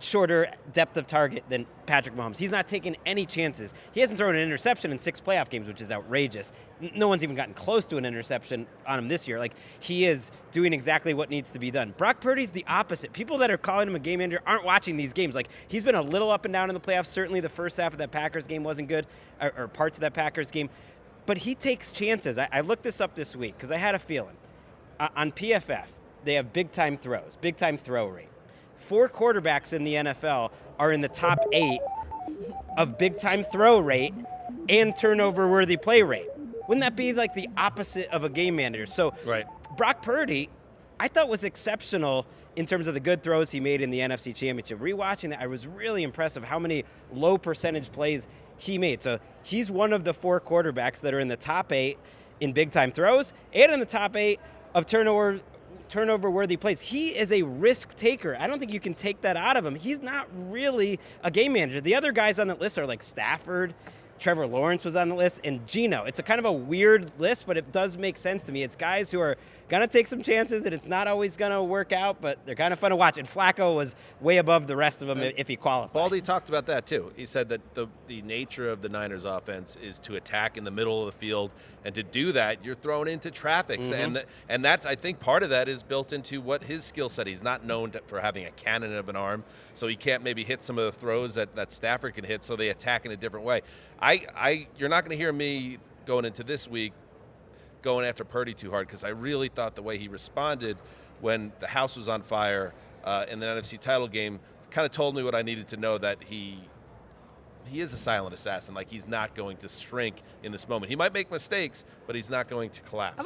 shorter depth of target than Patrick Mahomes. He's not taking any chances. He hasn't thrown an interception in 6 playoff games, which is outrageous. No one's even gotten close to an interception on him this year. He is doing exactly what needs to be done. Brock Purdy's the opposite. People that are calling him a game manager aren't watching these games. He's been a little up and down in the playoffs. Certainly the first half of that Packers game wasn't good, or parts of that Packers game. But he takes chances. I looked this up this week because I had a feeling. On PFF, they have big-time throws, big-time throw rate. 4 quarterbacks in the NFL are in the top 8 of big-time throw rate and turnover-worthy play rate. Wouldn't that be the opposite of a game manager? So right. Brock Purdy, I thought was exceptional in terms of the good throws he made in the NFC Championship. Rewatching that, I was really impressed of how many low percentage plays he made. So he's one of the 4 quarterbacks that are in the top 8 in big-time throws and in the top 8 of turnover-worthy plays. He is a risk taker. I don't think you can take that out of him. He's not really a game manager. The other guys on the list are Stafford, Trevor Lawrence was on the list, and Geno. It's a kind of a weird list, but it does make sense to me. It's guys who are going to take some chances, and it's not always going to work out, but they're kind of fun to watch. And Flacco was way above the rest of them if he qualified. Baldy talked about that, too. He said that the nature of the Niners offense is to attack in the middle of the field, and to do that, you're thrown into traffic. Mm-hmm. And that's, I think, part of that is built into what his skill set. He's not known for having a cannon of an arm, so he can't maybe hit some of the throws that Stafford can hit, so they attack in a different way. You're not going to hear me going into this week going after Purdy too hard, because I really thought the way he responded when the house was on fire in the NFC title game kind of told me what I needed to know, that he is a silent assassin. He's not going to shrink in this moment. He might make mistakes, but he's not going to collapse.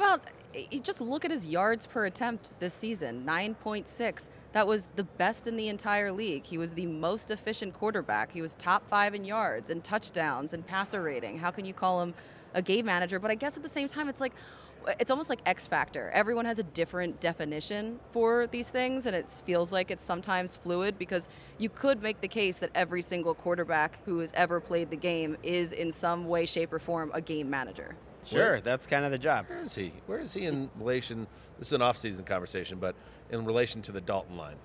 Just look at his yards per attempt this season, 9.6. That was the best in the entire league. He was the most efficient quarterback. He was top 5 in yards and touchdowns and passer rating. How can you call him a game manager? But I guess at the same time, it's almost like X Factor. Everyone has a different definition for these things, and it feels like it's sometimes fluid, because you could make the case that every single quarterback who has ever played the game is in some way, shape, or form a game manager. Sure, that's kind of the job. Where is he in relation? This is an off-season conversation, but in relation to the Dalton line.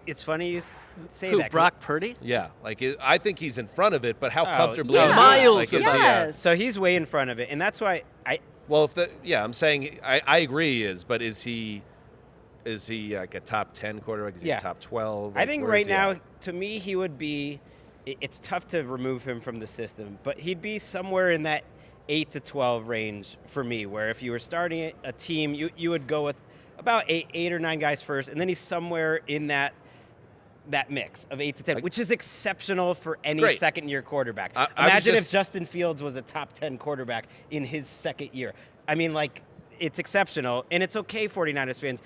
It's funny you say Who, that. Brock Purdy? Yeah, I think he's in front of it, but how comfortably? Yeah. Miles. Yes. So he's way in front of it, and that's why Well, I'm saying I agree but is he like a top 10 quarterback? Is he a top 12? I think right now, to me, he would be. It's tough to remove him from the system, but he'd be somewhere in that 8 to 12 range for me, where if you were starting a team, you would go with about eight or 9 guys first, and then he's somewhere in that mix of 8 to 10, which is exceptional for any second-year quarterback. Imagine if Justin Fields was a top 10 quarterback in his second year. I mean, it's exceptional, and it's okay, 49ers fans.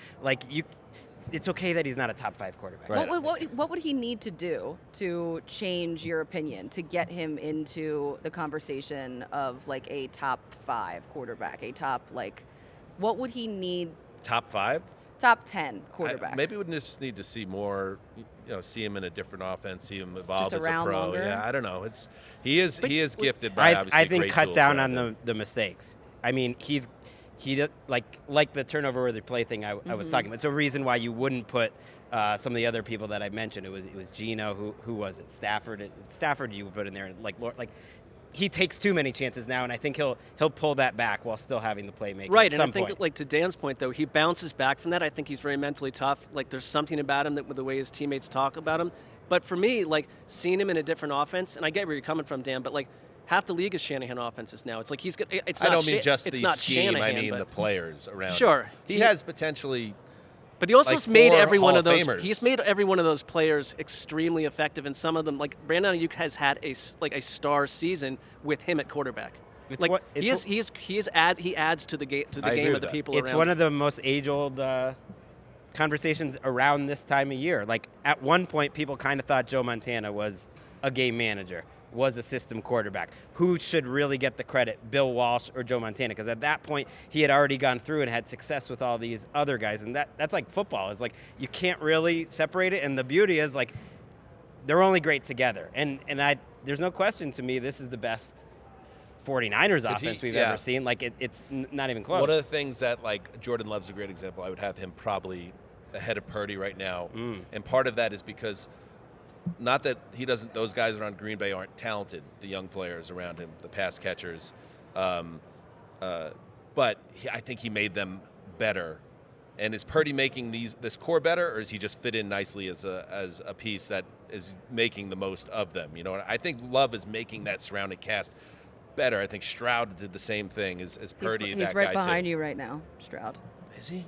It's okay that he's not a top 5 quarterback. Right. What would he need to do to change your opinion, to get him into the conversation of a top 5 quarterback, what would he need? Top 5? top 10 quarterback. Maybe we just need to see more, see him in a different offense, see him evolve Just as a around pro. longer. Yeah, I don't know. He is gifted by obviously I think great cut tools down around on him. the mistakes. I mean, he like the turnover worthy play thing I was talking about. It's a reason why you wouldn't put some of the other people that I mentioned. It was Gino, who was it? Stafford you would put in there, like he takes too many chances now, and I think he'll pull that back while still having the playmaking. Right, at and I some think, point. like to Dan's point, though, he bounces back from that. I think he's very mentally tough. Like, there's something about him with the way his teammates talk about him. But for me, like, seeing him in a different offense, and I get where you're coming from, Dan, but like half the league is Shanahan offenses now. It's like he's good. It's not. I don't mean just it's the not scheme. Shanahan, I mean but the players around. Sure, him. He has potentially. But he also like has made 4 every one Hall of those. Famers. He's made every one of those players extremely effective, and some of them, like Brandon Ayuk, has had a star season with him at quarterback. It's Like what- he it's adds to the game I agree of with the that. people It's around. one him. of the most age-old conversations around this time of year. Like, at one point, people kind of thought Joe Montana was a game manager, was a system quarterback. Who should really get the credit, Bill Walsh or Joe Montana? Because at that point, he had already gone through and had success with all these other guys. And that's like football. It's like you can't really separate it. And the beauty is, like, they're only great together. And there's no question to me this is the best 49ers offense we've ever seen. Like, it's not even close. One of the things that, like, Jordan Love's a great example. I would have him probably ahead of Purdy right now. And part of that is because not that he doesn't, those guys around Green Bay aren't talented, the young players around him, the pass catchers. But I think he made them better. And is Purdy making this core better, or does he just fit in nicely as a piece that is making the most of them? You know, I think Love is making that surrounding cast better. I think Stroud did the same thing as Purdy. He's right behind you right now, Stroud. Is he?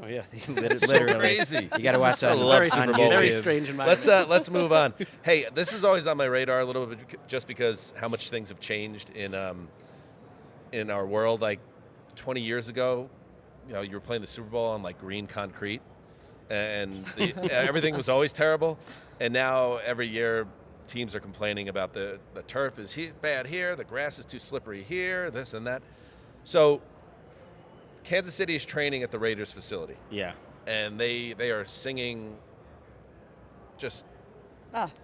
Oh yeah, That's so literally. crazy. You got to watch that. I love very, Super on Bowl. very YouTube. strange environment. Let's move on. Hey, this is always on my radar a little bit, just because how much things have changed in our world. Like 20 years ago, you were playing the Super Bowl on like green concrete, and everything was always terrible. And now every year, teams are complaining about the turf is bad here, the grass is too slippery here, this and that. So Kansas City is training at the Raiders facility. Yeah. And they are singing just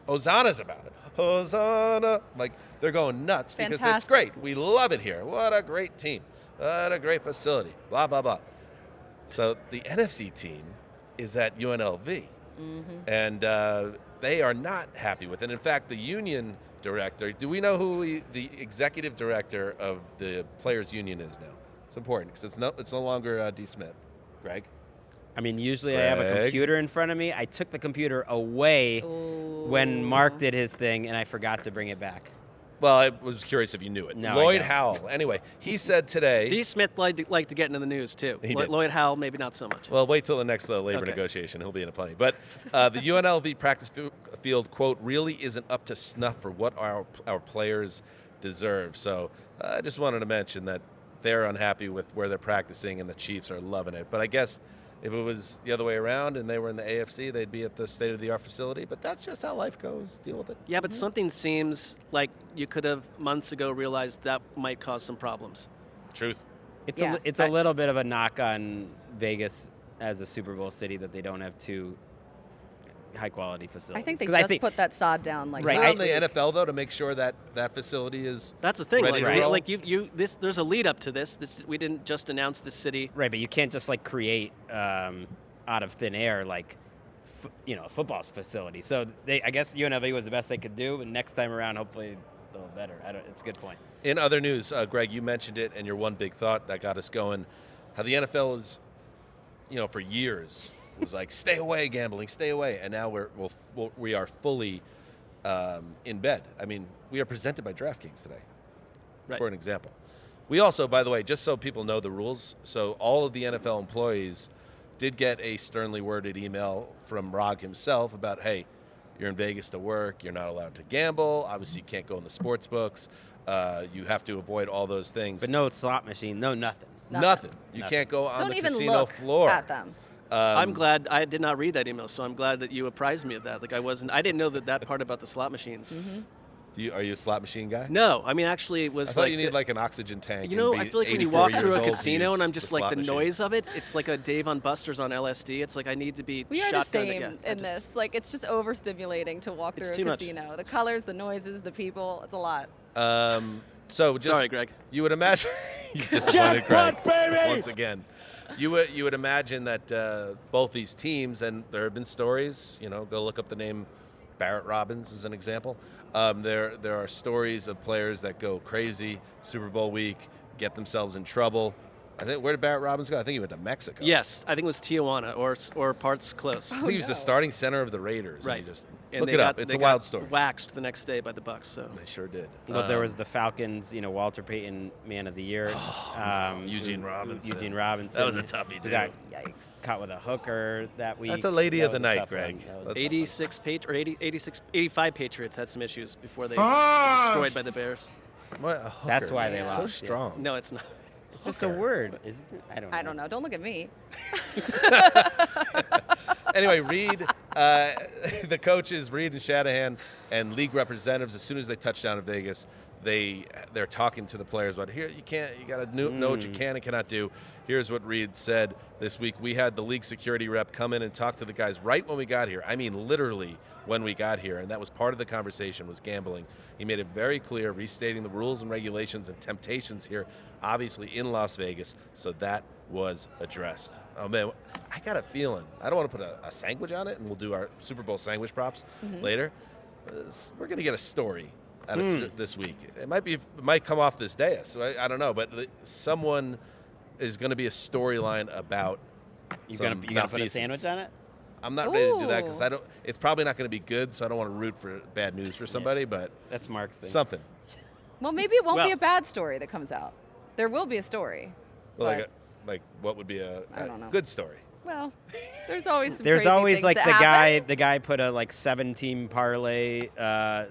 hosannas about it. Hosanna. Like, they're going nuts because it's Fantastic. great. We love it here. What a great team. What a great facility. Blah, blah, blah. So the NFC team is at UNLV. And they are not happy with it. In fact, the union director, do we know who the executive director of the Players Union is now? It's important because it's no longer D. Smith. Greg? I mean, usually I have a computer in front of me. I took the computer away when Mark did his thing, and I forgot to bring it back. Well, I was curious if you knew it. No, Lloyd I don't. Howell. Anyway, he said today. D. Smith liked to get into the news too. He did. Lloyd Howell, maybe not so much. Well, wait till the next labor Okay. negotiation. He'll be in a plenty. But the UNLV practice field, quote, really isn't up to snuff for what our players deserve. So I just wanted to mention that they're unhappy with where they're practicing, and the Chiefs are loving it. But I guess if it was the other way around and they were in the AFC, they'd be at the state-of-the-art facility. But that's just how life goes. Deal with it. Yeah, but something seems like you could have months ago realized that might cause some problems. Truth. It's Yeah. it's a little bit of a knock on Vegas as a Super Bowl city that they don't have two high-quality facilities. I think they 'Cause just put that sod down like Is it Right. on the NFL, though, to make sure that that facility is That's the thing. ready Like, to roll? there's a lead up to this. We didn't just announce this city. Right, but you can't just like create out of thin air like a football facility. So I guess UNLV was the best they could do, and next time around, hopefully they'll better. It's a good point. In other news, Greg, you mentioned it, and your one big thought that got us going, how the NFL is, for years was like, stay away, gambling, stay away, and now we are fully in bed. I mean, we are presented by DraftKings today, Right. for an example. We also, by the way, just so people know the rules, so all of the NFL employees did get a sternly worded email from Rog himself about, hey, you're in Vegas to work, you're not allowed to gamble, obviously you can't go in the sports books, you have to avoid all those things. But no slot machine, no nothing. Nothing. You Nothing. can't go on Don't the even casino look floor. at them. I'm glad I did not read that email, so I'm glad that you apprised me of that. Like I didn't know that part about the slot machines. Are you a slot machine guy? No, I mean actually it was I thought like you need like an oxygen tank. You know, and I be feel like when you 84 walk through years a old to casino use and I'm just like slot the machines. noise of it, it's like a Dave on Buster's on LSD. It's like I need to be We are shotgunned the same again. in this. Like, it's just overstimulating to walk It's through too a much. casino. The colors, the noises, the people. It's a lot. So just, Sorry, Greg. You would imagine you disappointed Greg once again. You would imagine that both these teams, and there have been stories. Go look up the name Barrett Robbins as an example. There are stories of players that go crazy Super Bowl week, get themselves in trouble. I think where did Barrett Robbins go? I think he went to Mexico. Yes, I think it was Tijuana or parts close. I think he was the starting center of the Raiders. Right. And he just And look they it got- up. It's they a wild got story. Waxed the next day by the Bucs. So They sure did. Well, there was the Falcons, Walter Payton Man of the Year. Eugene Robinson. Eugene Robinson. That was a toughie, who dude. got Yikes. caught with a hooker that week. That's a lady That of the was a night, tough Greg. one. That was- Let's- 86 85 Patriots had some issues before they were destroyed by the Bears. What, a hooker, That's why they man. lost. So yes. strong. No, it's not. It's just a word, isn't it? I don't know. Don't look at me. Anyway, Reed, the coaches, Reed and Shanahan, and league representatives, as soon as they touch down in Vegas, they're talking to the players about, here, you got to know what you can and cannot do. Here's what Reed said this week. We had the league security rep come in and talk to the guys right when we got here. I mean, literally when we got here, and that was part of the conversation, was gambling. He made it very clear, restating the rules and regulations and temptations here, obviously in Las Vegas, so that was addressed. Oh, man, I got a feeling. I don't want to put a sandwich on it, and we'll do our Super Bowl sandwich props later. We're going to get a story out of this week. It might come off this day, so I don't know, but someone is going to be a storyline about You gonna put a malfeasance. sandwich on it? I'm not ready to do that because Ooh. it's probably not going to be good, so I don't want to root for bad news for somebody, but That's Mark's thing. something. Well, maybe it won't be Well- a bad story that comes out. There will be a story. Well, but, like what would be I a don't know. good story? well, there's always some There's crazy always things like that the happen. guy put a 7-team parlay, where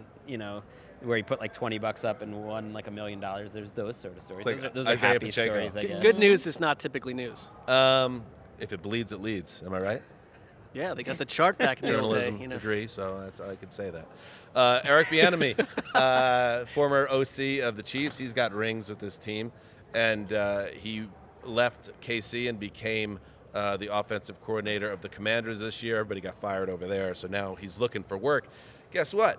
he put like $20 up and won like $1 million. There's those sort of stories. It's like Those are Isaiah happy Pacheco. stories, I guess. Good news is not typically news. If it bleeds, it leads. Am I right? Yeah, they got the chart back in the old day. Journalism degree, so I could say that. Eric Bieniemy, former OC of the Chiefs, he's got rings with this team, and he left KC and became the offensive coordinator of the Commanders this year, but he got fired over there, so now he's looking for work. Guess what?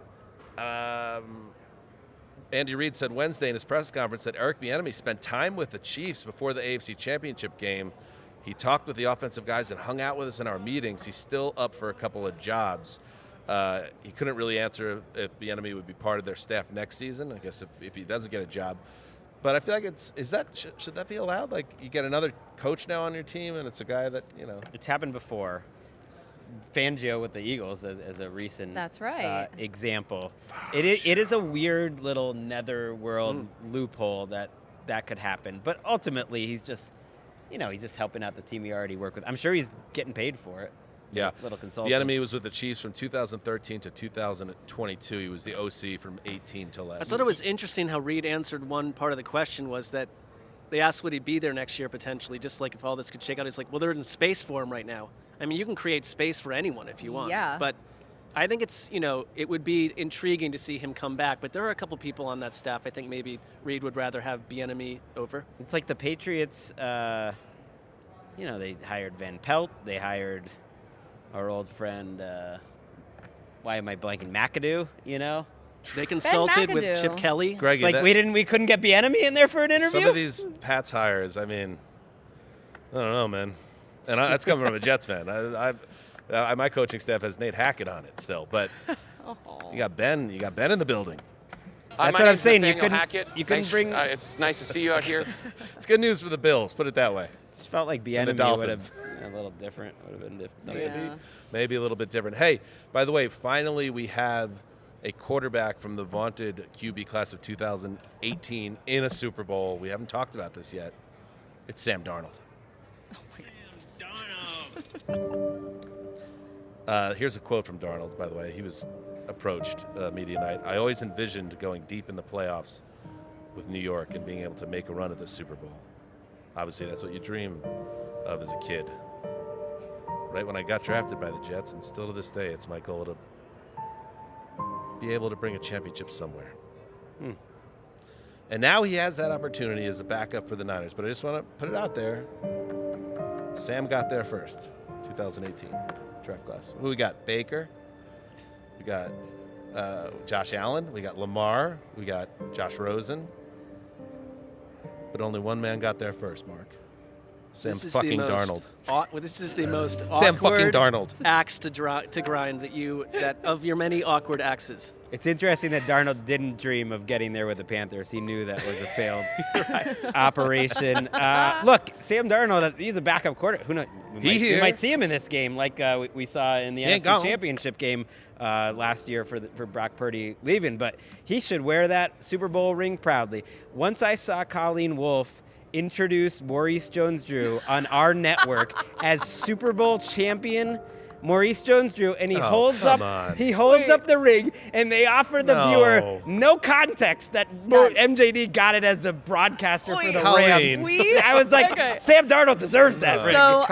Andy Reid said Wednesday in his press conference that Eric Bieniemy spent time with the Chiefs before the AFC Championship game. He talked with the offensive guys and hung out with us in our meetings. He's still up for a couple of jobs. He couldn't really answer if Bieniemy would be part of their staff next season, I guess if he doesn't get a job. But I feel like should that be allowed? Like, you get another coach now on your team, and it's a guy that, It's happened before. Fangio with the Eagles as a recent That's right. example. It is a weird little netherworld loophole that could happen. But ultimately, he's just helping out the team he already worked with. I'm sure he's getting paid for it. Yeah. Little consultant. Bieniemy was with the Chiefs from 2013 to 2022. He was the OC from 18 to last. I thought it was interesting how Reid answered one part of the question was that they asked would he be there next year potentially, just like if all this could shake out. He's like, well, they're in space for him right now. I mean, you can create space for anyone if you want. Yeah. But I think it's, it would be intriguing to see him come back. But there are a couple people on that staff I think maybe Reid would rather have Bieniemy over. It's like the Patriots, they hired Van Pelt. They hired our old friend, why am I blanking, McAdoo, They consulted with McAdoo. Chip Kelly. Greggy, It's like we couldn't get Bieniemy in there for an interview? Some of these Pats hires, I mean, I don't know, man. And that's coming from a Jets fan. My coaching staff has Nate Hackett on it still, but you got Ben in the building. That's my what I'm name's saying. Nathaniel Hackett. You couldn't Thanks, bring. it's nice to see you out here. It's good news for the Bills, put it that way. Just felt like the Bieniemy would Dolphins. have a little different. Would have been different. Yeah. Maybe a little bit different. Hey, by the way, finally we have a quarterback from the vaunted QB class of 2018 in a Super Bowl. We haven't talked about this yet. It's Sam Darnold. Here's a quote from Darnold, by the way. He was approached media night. I always envisioned going deep in the playoffs with New York and being able to make a run at the Super Bowl. Obviously, that's what you dream of as a kid. Right when I got drafted by the Jets, and still to this day, it's my goal to be able to bring a championship somewhere. And now he has that opportunity as a backup for the Niners. But I just want to put it out there. Sam got there first, 2018 draft class. Who we got? Baker. We got Josh Allen. We got Lamar. We got Josh Rosen. But only one man got there first, Mark. Sam fucking Darnold. This is the most Sam fucking awkward Darnold. axe to grind that of your many awkward axes. It's interesting that Darnold didn't dream of getting there with the Panthers. He knew that was a failed operation. Look, Sam Darnold, he's a backup quarterback. Who knows? We might see him in this game, like we saw in the NFC Championship game last year for Brock Purdy leaving. But he should wear that Super Bowl ring proudly. Once I saw Colleen Wolfe introduce Maurice Jones-Drew on our network as Super Bowl champion Maurice Jones-Drew, and he holds up the ring, and they offer the viewer no context that MJD got it as the broadcaster for the Rams. I was like, Sam Darnold deserves that ring. So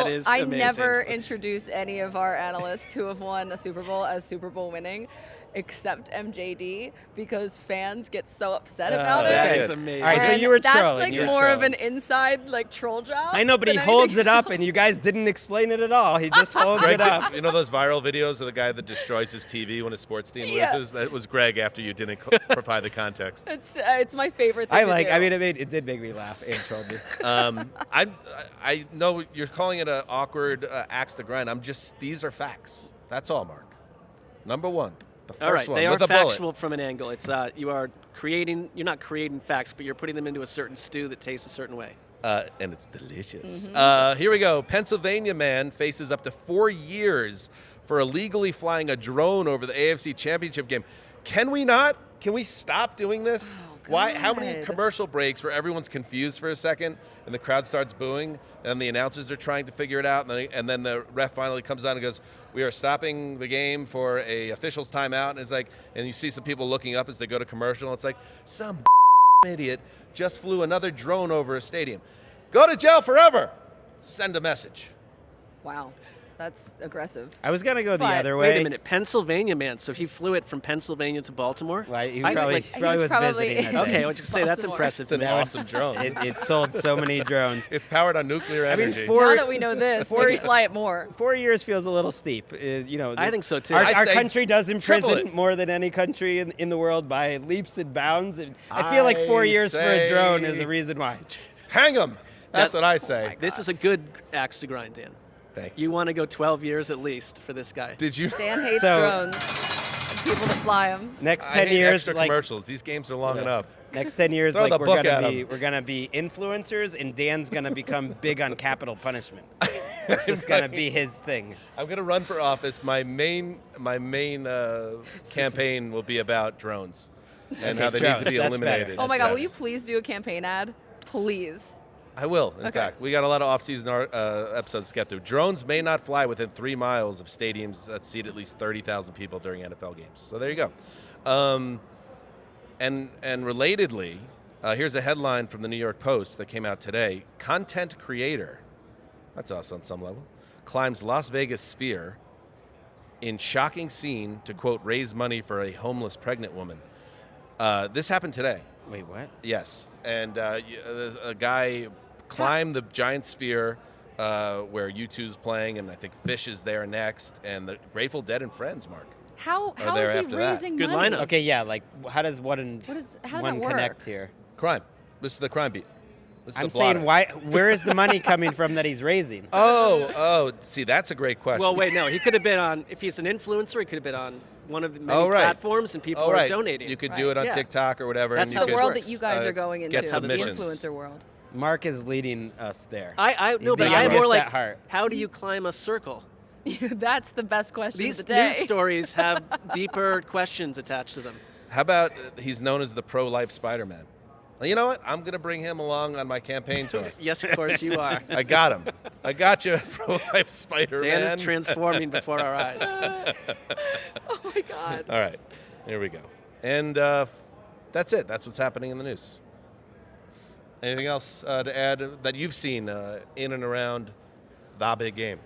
is I amazing. never introduce any of our analysts who have won a Super Bowl as Super Bowl winning, except MJD, because fans get so upset about it. That is amazing. All right, so you were that's trolling. like more of an inside troll job. I know, but he holds it up, and you guys didn't explain it at all. He just holds it up. You know those viral videos of the guy that destroys his TV when his sports team loses? That was Greg after you didn't provide the context. It's my favorite thing to do. I mean, it did make me laugh and trolled me. I know you're calling it an awkward axe to grind. These are facts. That's all, Mark. Number one. The first all right, one, they are with a factual bullet. from an angle. It's you're not creating facts, but you're putting them into a certain stew that tastes a certain way. And it's delicious. Here we go. Pennsylvania man faces up to 4 years for illegally flying a drone over the AFC Championship game. Can we not? Can we stop doing this? Why? How many commercial breaks where everyone's confused for a second and the crowd starts booing and the announcers are trying to figure it out and then the ref finally comes on and goes, "We are stopping the game for a official's timeout." And it's like, and you see some people looking up as they go to commercial. And it's like, some idiot just flew another drone over a stadium. Go to jail forever. Send a message. Wow, that's aggressive. I was going to go the other way. Wait a minute, Pennsylvania man. So he flew it from Pennsylvania to Baltimore? Well, he probably was visiting that day. Okay, I was just say that's impressive. It's an awesome drone. It sold so many drones. It's powered on nuclear energy. Now that we know this, maybe fly it more. 4 years feels a little steep. I think so too. Our country does imprison more than any country in the world by leaps and bounds. And I feel like 4 years for a drone is the reason why. Hang them. That's what I say. This is a good axe to grind, Dan. Thank you. You want to go 12 years at least for this guy. Did you? Dan hates drones. And people to fly them. Next 10 years, extra commercials. These games are long enough. Next 10 years, we're gonna be influencers, and Dan's gonna become big on capital punishment. It's just gonna be his thing. I'm gonna run for office. My main campaign will be about drones and how they need to be eliminated. Oh my God! Will you please do a campaign ad? Please. I will, in fact. We got a lot of off-season episodes to get through. Drones may not fly within 3 miles of stadiums that seat at least 30,000 people during NFL games. So there you go. And relatedly, here's a headline from the New York Post that came out today. Content creator, that's us on some level, climbs Las Vegas Sphere in shocking scene to, quote, raise money for a homeless pregnant woman. This happened today. Wait, what? Yes. And a guy climbed the giant sphere where U2's playing, and I think Fish is there next, and the Grateful Dead and Friends, Mark. How is he raising Good money? lineup. Okay, yeah, like how does one that work? connect here? Crime. This is the crime beat. This is I'm the blotter. saying, where is the money coming from that he's raising? Oh, see, that's a great question. Well, wait, no. He could have been on, if he's an influencer, he could have been on one of the many platforms, and people are donating. You could do it on TikTok or whatever. That's and how the world that you guys are going into, get the submissions. influencer world. Mark is leading us there. I know, but I'm more like, how do you climb a circle? That's the best question These of the day. news stories have deeper questions attached to them. How about he's known as the pro-life Spider-Man? Well, you know what? I'm going to bring him along on my campaign tour. Yes, of course you are. I got him. I got you, pro-life Spider-Man. Dan is transforming before our eyes. Oh, my God. All right. Here we go. And that's it. That's what's happening in the news. Anything else to add that you've seen in and around the big game?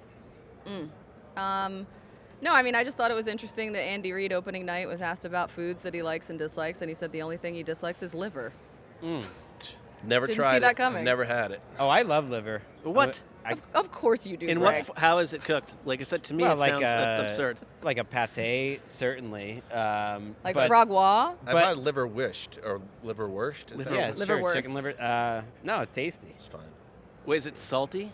No, I mean, I just thought it was interesting that Andy Reid opening night was asked about foods that he likes and dislikes, and he said the only thing he dislikes is liver. Never Didn't tried see that it. coming. Never had it. Oh, I love liver. What? Of course you do, In Greg. how is it cooked? Like I said, to me, it sounds absurd. Like a pâté, certainly. Like but, frogwa? I've had liver wished or liver wurscht. Is that Yeah, Liver sure. wurst. Chicken liver. No, it's tasty. It's fine. Wait, is it salty?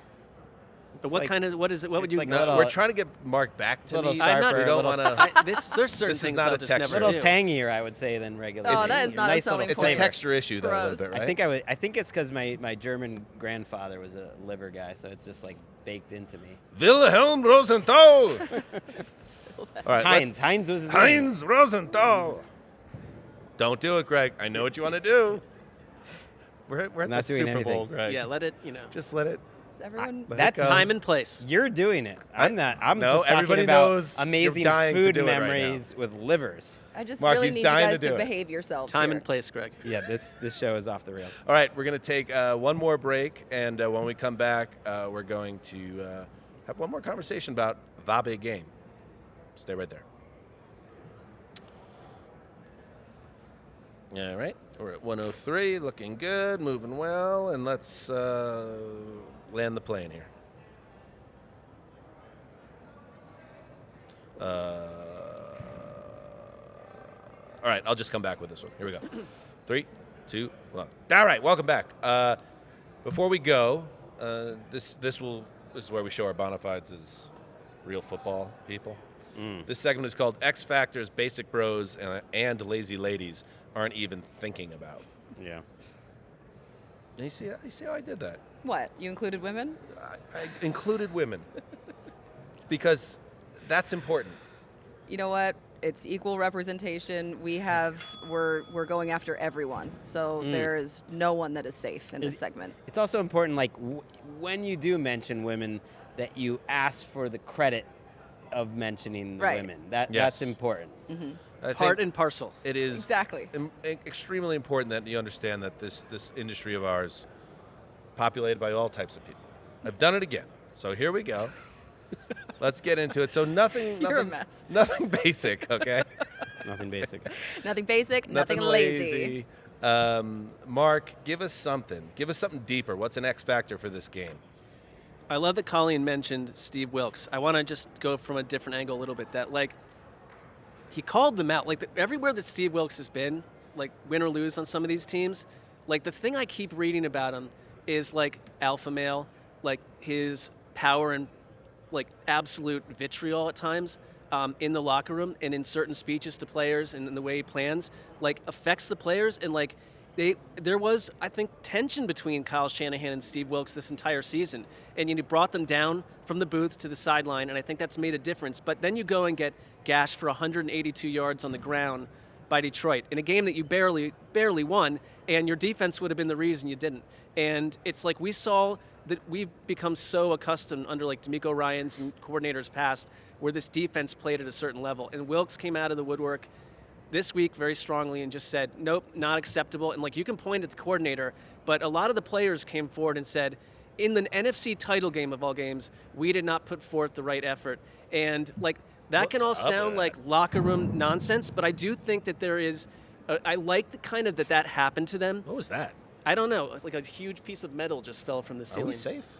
It's What like- kind of? What is it? What would it's you? like No, little- we're trying to get Mark back to little me. sharper, I'm not- We don't little- want to. There's certain This is things not I'll a just texture. never A little do. tangier, I would say, than regular. Oh, bacon. that is not a nice selling little It's a flavor. texture issue, though, a Gross. little bit, right? I think it's because my German grandfather was a liver guy, so it's just like baked into me. Wilhelm Rosenthal. All right, Heinz was his name. Heinz Rosenthal. Don't do it, Greg. I know what you want to do. We're at the Not doing Super Bowl, anything. Greg. Yeah, let it. Just let it. Is everyone... Let That's it go. Time and place. You're doing it. I'm not. I'm No, just talking everybody about knows you're amazing dying to food do it right memories with livers. I just Mark, really he's need you dying guys to do to it. behave yourselves Time here. and place, Greg. Yeah, this show is off the rails. All right, we're going to take one more break, and when we come back, we're going to have one more conversation about the big game. Stay right there. All right, we're at 103, looking good, moving well, and let's land the plane here. All right, I'll just come back with this one. Here we go. 3, 2, 1. All right, welcome back. Before we go, this is where we show our bona fides as real football people. This segment is called X Factors, Basic Bros, and Lazy Ladies aren't even thinking about. Yeah. You see how I did that? What? You included women? I included women because that's important. You know what? It's equal representation. We're going after everyone. So there is no one that is safe in this segment. It's also important, like when you do mention women, that you ask for the credit of mentioning the women. That's important. Part and parcel. It is Exactly. extremely important that you understand that this industry of ours, populated by all types of people. I've done it again. So here we go. Let's get into it. So nothing basic, okay? Nothing basic. Nothing basic, nothing lazy. Mark, give us something. Give us something deeper. What's an X factor for this game? I love that Colleen mentioned Steve Wilkes. I want to just go from a different angle a little bit. That he called them out. Everywhere that Steve Wilkes has been, win or lose on some of these teams, the thing I keep reading about him is alpha male, his power and absolute vitriol at times in the locker room and in certain speeches to players and in the way he plans, affects the players. And there was, I think, tension between Kyle Shanahan and Steve Wilkes this entire season. And you brought them down from the booth to the sideline, and I think that's made a difference. But then you go and get gashed for 182 yards on the ground by Detroit in a game that you barely won, and your defense would have been the reason you didn't. And it's we saw that we've become so accustomed under DeMeco Ryans and coordinators past where this defense played at a certain level. And Wilkes came out of the woodwork this week very strongly and just said, nope, not acceptable. And you can point at the coordinator, but a lot of the players came forward and said, in the NFC title game of all games, we did not put forth the right effort. And that can all sound like locker room nonsense, but I do think that there is, I like the kind of that happened to them. What was that? I don't know. It's a huge piece of metal just fell from the ceiling. Are we safe?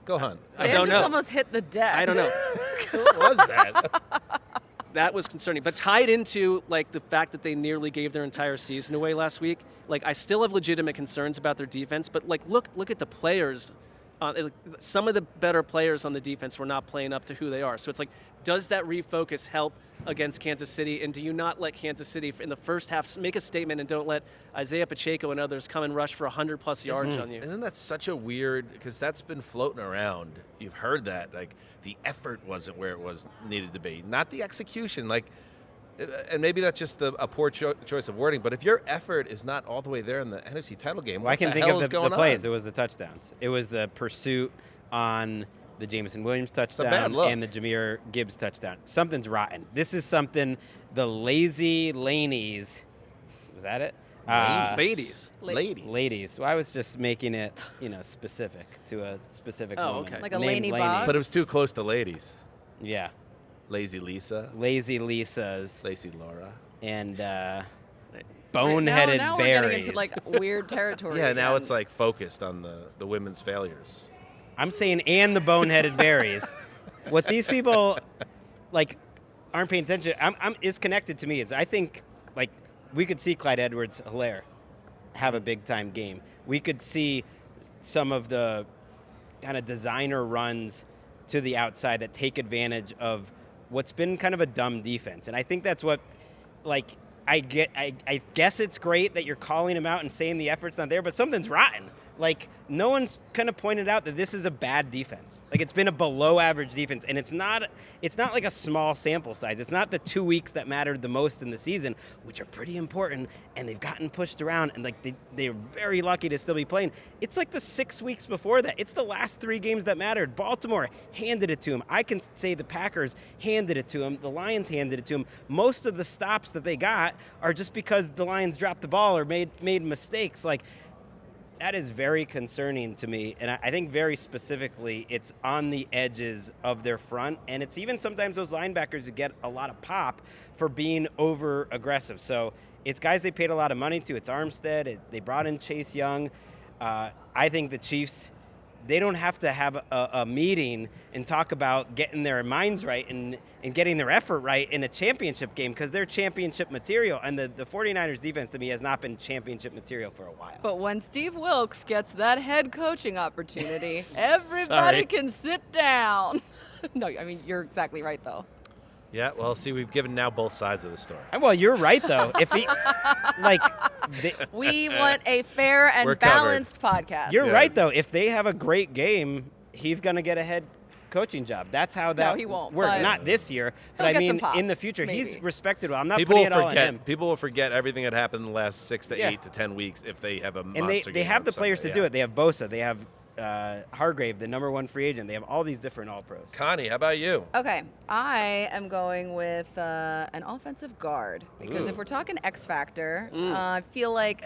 Go on. I don't know. Almost hit the deck. I don't know. What was that? That was concerning. But tied into the fact that they nearly gave their entire season away last week, I still have legitimate concerns about their defense. But look at the players. Some of the better players on the defense were not playing up to who they are. So it's does that refocus help against Kansas City? And do you not let Kansas City in the first half make a statement and don't let Isaiah Pacheco and others come and rush for 100+ yards on you? Isn't that such a weird, because that's been floating around. You've heard that, the effort wasn't where it was needed to be, not the execution. And maybe that's just a poor choice of wording, but if your effort is not all the way there in the NFC title game, Well, I can what the think hell of is the going plays. on? It was the touchdowns. It was the pursuit on the Jameson Williams a bad touchdown look. and the Jahmyr Gibbs touchdown. Something's rotten. This is something the lazy lanies. Was that it? Ladies. Ladies. Well, I was just making it, specific to a specific moment. okay. Like a Named Laney Laney. Boggs? But it was too close to ladies. Yeah. Lazy Lisa. Lazy Lisas. Lazy Laura. And now boneheaded we're berries. getting into like weird territory. Yeah, now again. it's like focused on the women's failures. I'm saying and the boneheaded berries. What these people like aren't paying attention is connected to me is I think like we could see Clyde Edwards-Helaire have a big time game. We could see some of the kind of designer runs to the outside that take advantage of what's been kind of a dumb defense. And I think that's what like I guess it's great that you're calling him out and saying the effort's not there, but something's rotten. Like, no one's kind of pointed out that this is a bad defense. Like, it's been a below-average defense, and it's not like a small sample size. It's not the 2 weeks that mattered the most in the season, which are pretty important, and they've gotten pushed around, and, like, they're very lucky to still be playing. It's like the 6 weeks before that. It's the last 3 games that mattered. Baltimore handed it to them. I can say the Packers handed it to them. The Lions handed it to them. Most of the stops that they got are just because the Lions dropped the ball or made mistakes. Like, that is very concerning to me, and I think very specifically it's on the edges of their front, and it's even sometimes those linebackers who get a lot of pop for being over-aggressive. So it's guys they paid a lot of money to. It's Armstead. They brought in Chase Young. I think the Chiefs, they don't have to have a meeting and talk about getting their minds right and getting their effort right in a championship game because they're championship material. And the 49ers defense to me has not been championship material for a while. But when Steve Wilkes gets that head coaching opportunity, everybody can sit down. No, I mean, you're exactly right, though. Yeah, well, see, we've given now both sides of the story. Well, you're right, though. If he, like, we want a fair and balanced podcast. You're right, though. If they have a great game, he's going to get a head coaching job. That's how that he won't, work. Not this year, but I mean, in the future, maybe. he's respected. I'm not putting it all on him. People will forget everything that happened in the last 6 to 8 to 10 weeks if they have a monster game. And they have the players Sunday. to do it. They have Bosa. They have Hargrave, the #1 free agent. They have all these different All-Pros. Connie, how about you? Okay, I am going with an offensive guard because if we're talking X factor, I feel like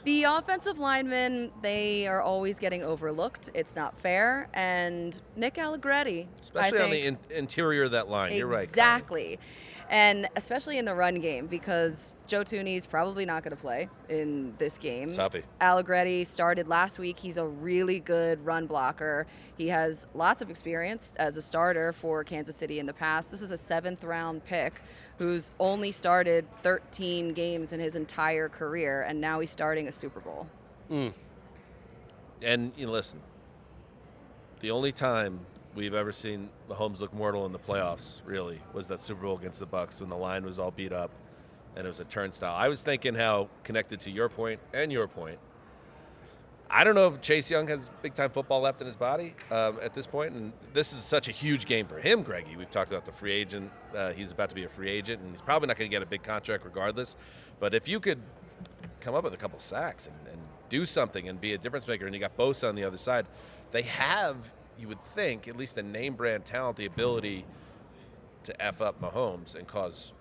the offensive linemen, they are always getting overlooked. It's not fair. And Nick Allegretti, especially on the interior of that line. You're right. Exactly. And especially in the run game because Joe Thuney's probably not going to play in this game. Toughie. Allegretti started last week. He's a really good run blocker. He has lots of experience as a starter for Kansas City in the past. This is a 7th-round pick who's only started 13 games in his entire career, and now he's starting a Super Bowl. And listen, the only time we've ever seen Mahomes look mortal in the playoffs, really, was that Super Bowl against the Bucs when the line was all beat up and it was a turnstile. I was thinking how connected to your point and your point. I don't know if Chase Young has big-time football left in his body at this point, and this is such a huge game for him, Greggy. We've talked about the free agent. He's about to be a free agent, and he's probably not going to get a big contract regardless. But if you could come up with a couple sacks and do something and be a difference maker, and you got Bosa on the other side, they have – you would think, at least a name brand talent, the ability to F up Mahomes and cause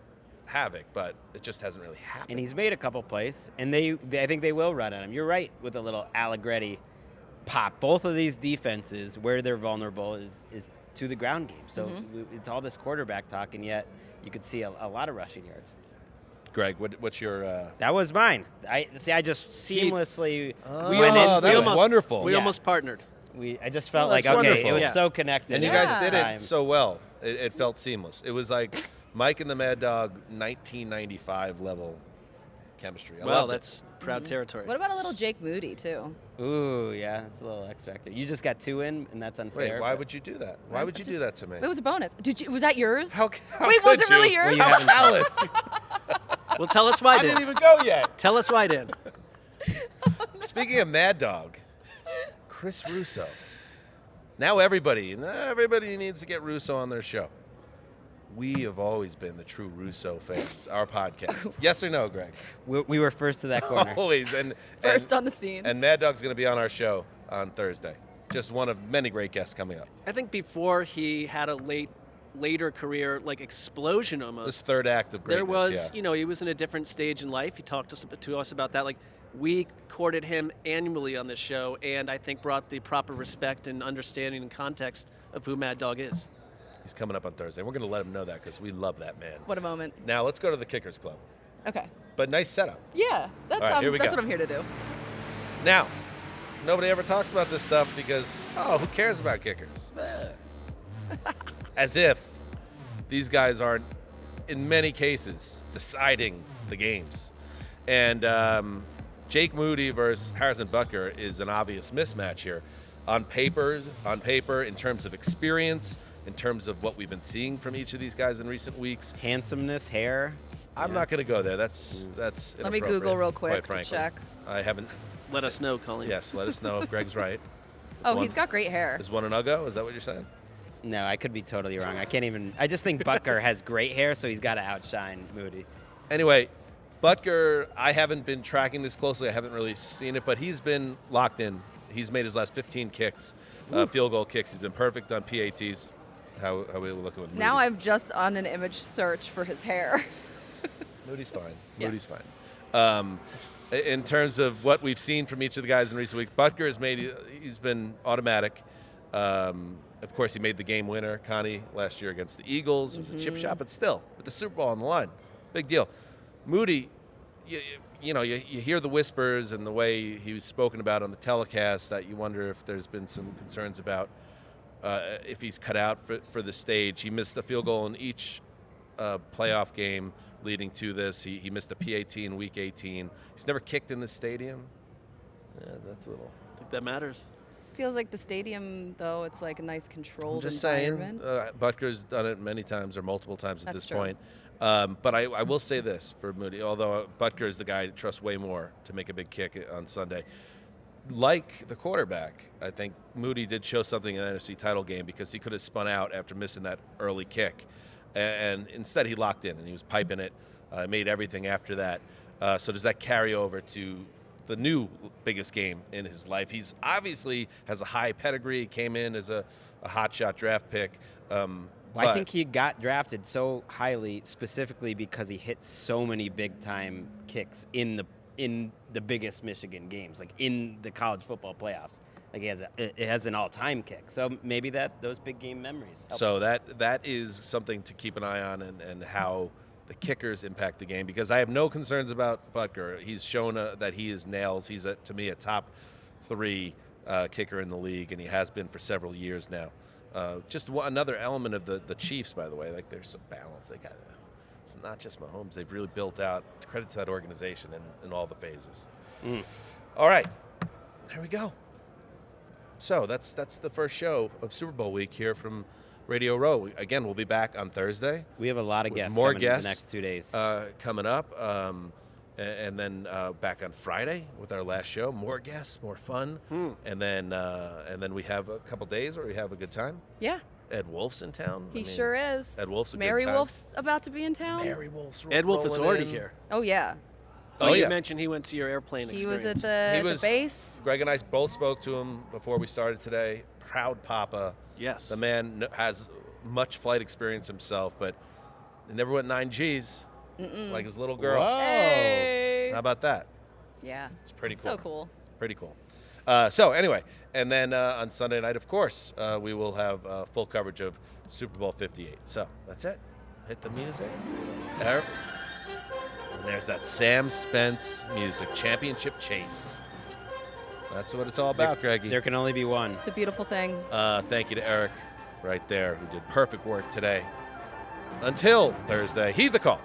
havoc, but it just hasn't really happened. And he's made a couple plays, and I think they will run on him. You're right with a little Allegretti pop. Both of these defenses, where they're vulnerable, is to the ground game. So it's all this quarterback talk, and yet you could see a lot of rushing yards. Greg, what's your? That was mine. I just seamlessly went in. That was wonderful. We almost partnered. I just felt like, okay, wonderful. it was so connected. And you guys did it so well. It felt seamless. It was like Mike and the Mad Dog 1995 level chemistry. Well, that's proud territory. What about a little Jake Moody, too? Ooh, yeah, that's a little X factor. You just got 2 in, and that's unfair. Wait, why would you do that? Why would you do that to me? It was a bonus. Was that yours? How Wait, was it really yours? How Alice? Well, tell us why, Dan. I didn't even go yet. Tell us why, Dan. Speaking of Mad Dog, Chris Russo. Now everybody needs to get Russo on their show. We have always been the true Russo fans, our podcast. Yes or no, Greg? We were first to that corner. Always. First on the scene. And Mad Dog's going to be on our show on Thursday. Just one of many great guests coming up. I think before he had a later career, like explosion almost. This third act of greatness, there was, he was in a different stage in life. He talked to us about that. Like, we courted him annually on this show, and I think brought the proper respect and understanding and context of who Mad Dog is. He's coming up on Thursday. We're going to let him know that because we love that man. What a moment. Now let's go to the Kickers Club. Okay. But nice setup. Yeah, that's All right, here we that's go. what I'm here to do. Now, nobody ever talks about this stuff because, who cares about kickers? As if these guys aren't, in many cases, deciding the games. And Jake Moody versus Harrison Butker is an obvious mismatch here. On paper, in terms of experience, in terms of what we've been seeing from each of these guys in recent weeks. Handsomeness, hair. I'm not going to go there. That's Let me Google real quick quite to frankly. check. I haven't. Let us know, Colleen. Yes, let us know if Greg's right. Oh, he's got great hair. Is one an Uggo? Is that what you're saying? No, I could be totally wrong. I just think Butker has great hair, so he's got to outshine Moody. Anyway, Butker, I haven't been tracking this closely. I haven't really seen it, but he's been locked in. He's made his last 15 kicks, field goal kicks. He's been perfect on PATs. How are we looking with Moody? Now I'm just on an image search for his hair. Moody's fine. Yeah. Moody's fine. In terms of what we've seen from each of the guys in recent weeks, Butker he's been automatic. Of course, he made the game winner, Connie, last year against the Eagles. It was a chip shot, but still, with the Super Bowl on the line, big deal. Moody, you hear the whispers and the way he was spoken about on the telecast that you wonder if there's been some concerns about if he's cut out for the stage. He missed a field goal in each playoff game leading to this. He missed a PAT in Week 18. He's never kicked in the stadium. Yeah, that's a little. I think that matters. Feels like the stadium, though, it's like a nice controlled I'm just environment. saying, Butker's done it many times or multiple times at That's this true. point. But I will say this for Moody, although Butker is the guy I trust way more to make a big kick on Sunday. Like the quarterback, I think Moody did show something in the NFC title game because he could have spun out after missing that early kick. And instead he locked in and he was piping it, made everything after that. So does that carry over to the new biggest game in his life? He's obviously has a high pedigree, came in as a hotshot draft pick. I think he got drafted so highly specifically because he hit so many big-time kicks in the biggest Michigan games, like in the college football playoffs. Like it has an all-time kick. So maybe those big game memories help. So that is something to keep an eye on and how the kickers impact the game, because I have no concerns about Butker. He's shown that he is nails. He's, to me, a top 3 kicker in the league, and he has been for several years now. Just another element of the Chiefs, by the way. Like, they're so balanced. It's not just Mahomes. They've really built out, credit to that organization in all the phases. All right. There we go. So that's the first show of Super Bowl week here from Radio Row. Again, we'll be back on Thursday. We have a lot of guests more coming guests in the next 2 days. Coming up. And then back on Friday with our last show. More guests, more fun. And then we have a couple days where we have a good time. Yeah. Ed Wolf's in town. He sure is. Ed Wolf's a Mary good time. Wolf's about to be in town. Mary Wolf's Ed Wolf is rolling already in. here. Oh, yeah. Oh, You yeah. mentioned he went to your airplane He was experience. at He the base. Greg and I both spoke to him before we started today. Proud papa. Yes. The man has much flight experience himself, but he never went 9Gs like his little girl. Whoa. Hey. How about that? Yeah. It's pretty cool. So cool. Pretty cool. So anyway, and then on Sunday night, of course, we will have full coverage of Super Bowl 58. So that's it. Hit the music. There. And there's that Sam Spence music, Championship Chase. That's what it's all about, Greggy. There can only be one. It's a beautiful thing. Thank you to Eric right there, who did perfect work today. Until Thursday, heed the call.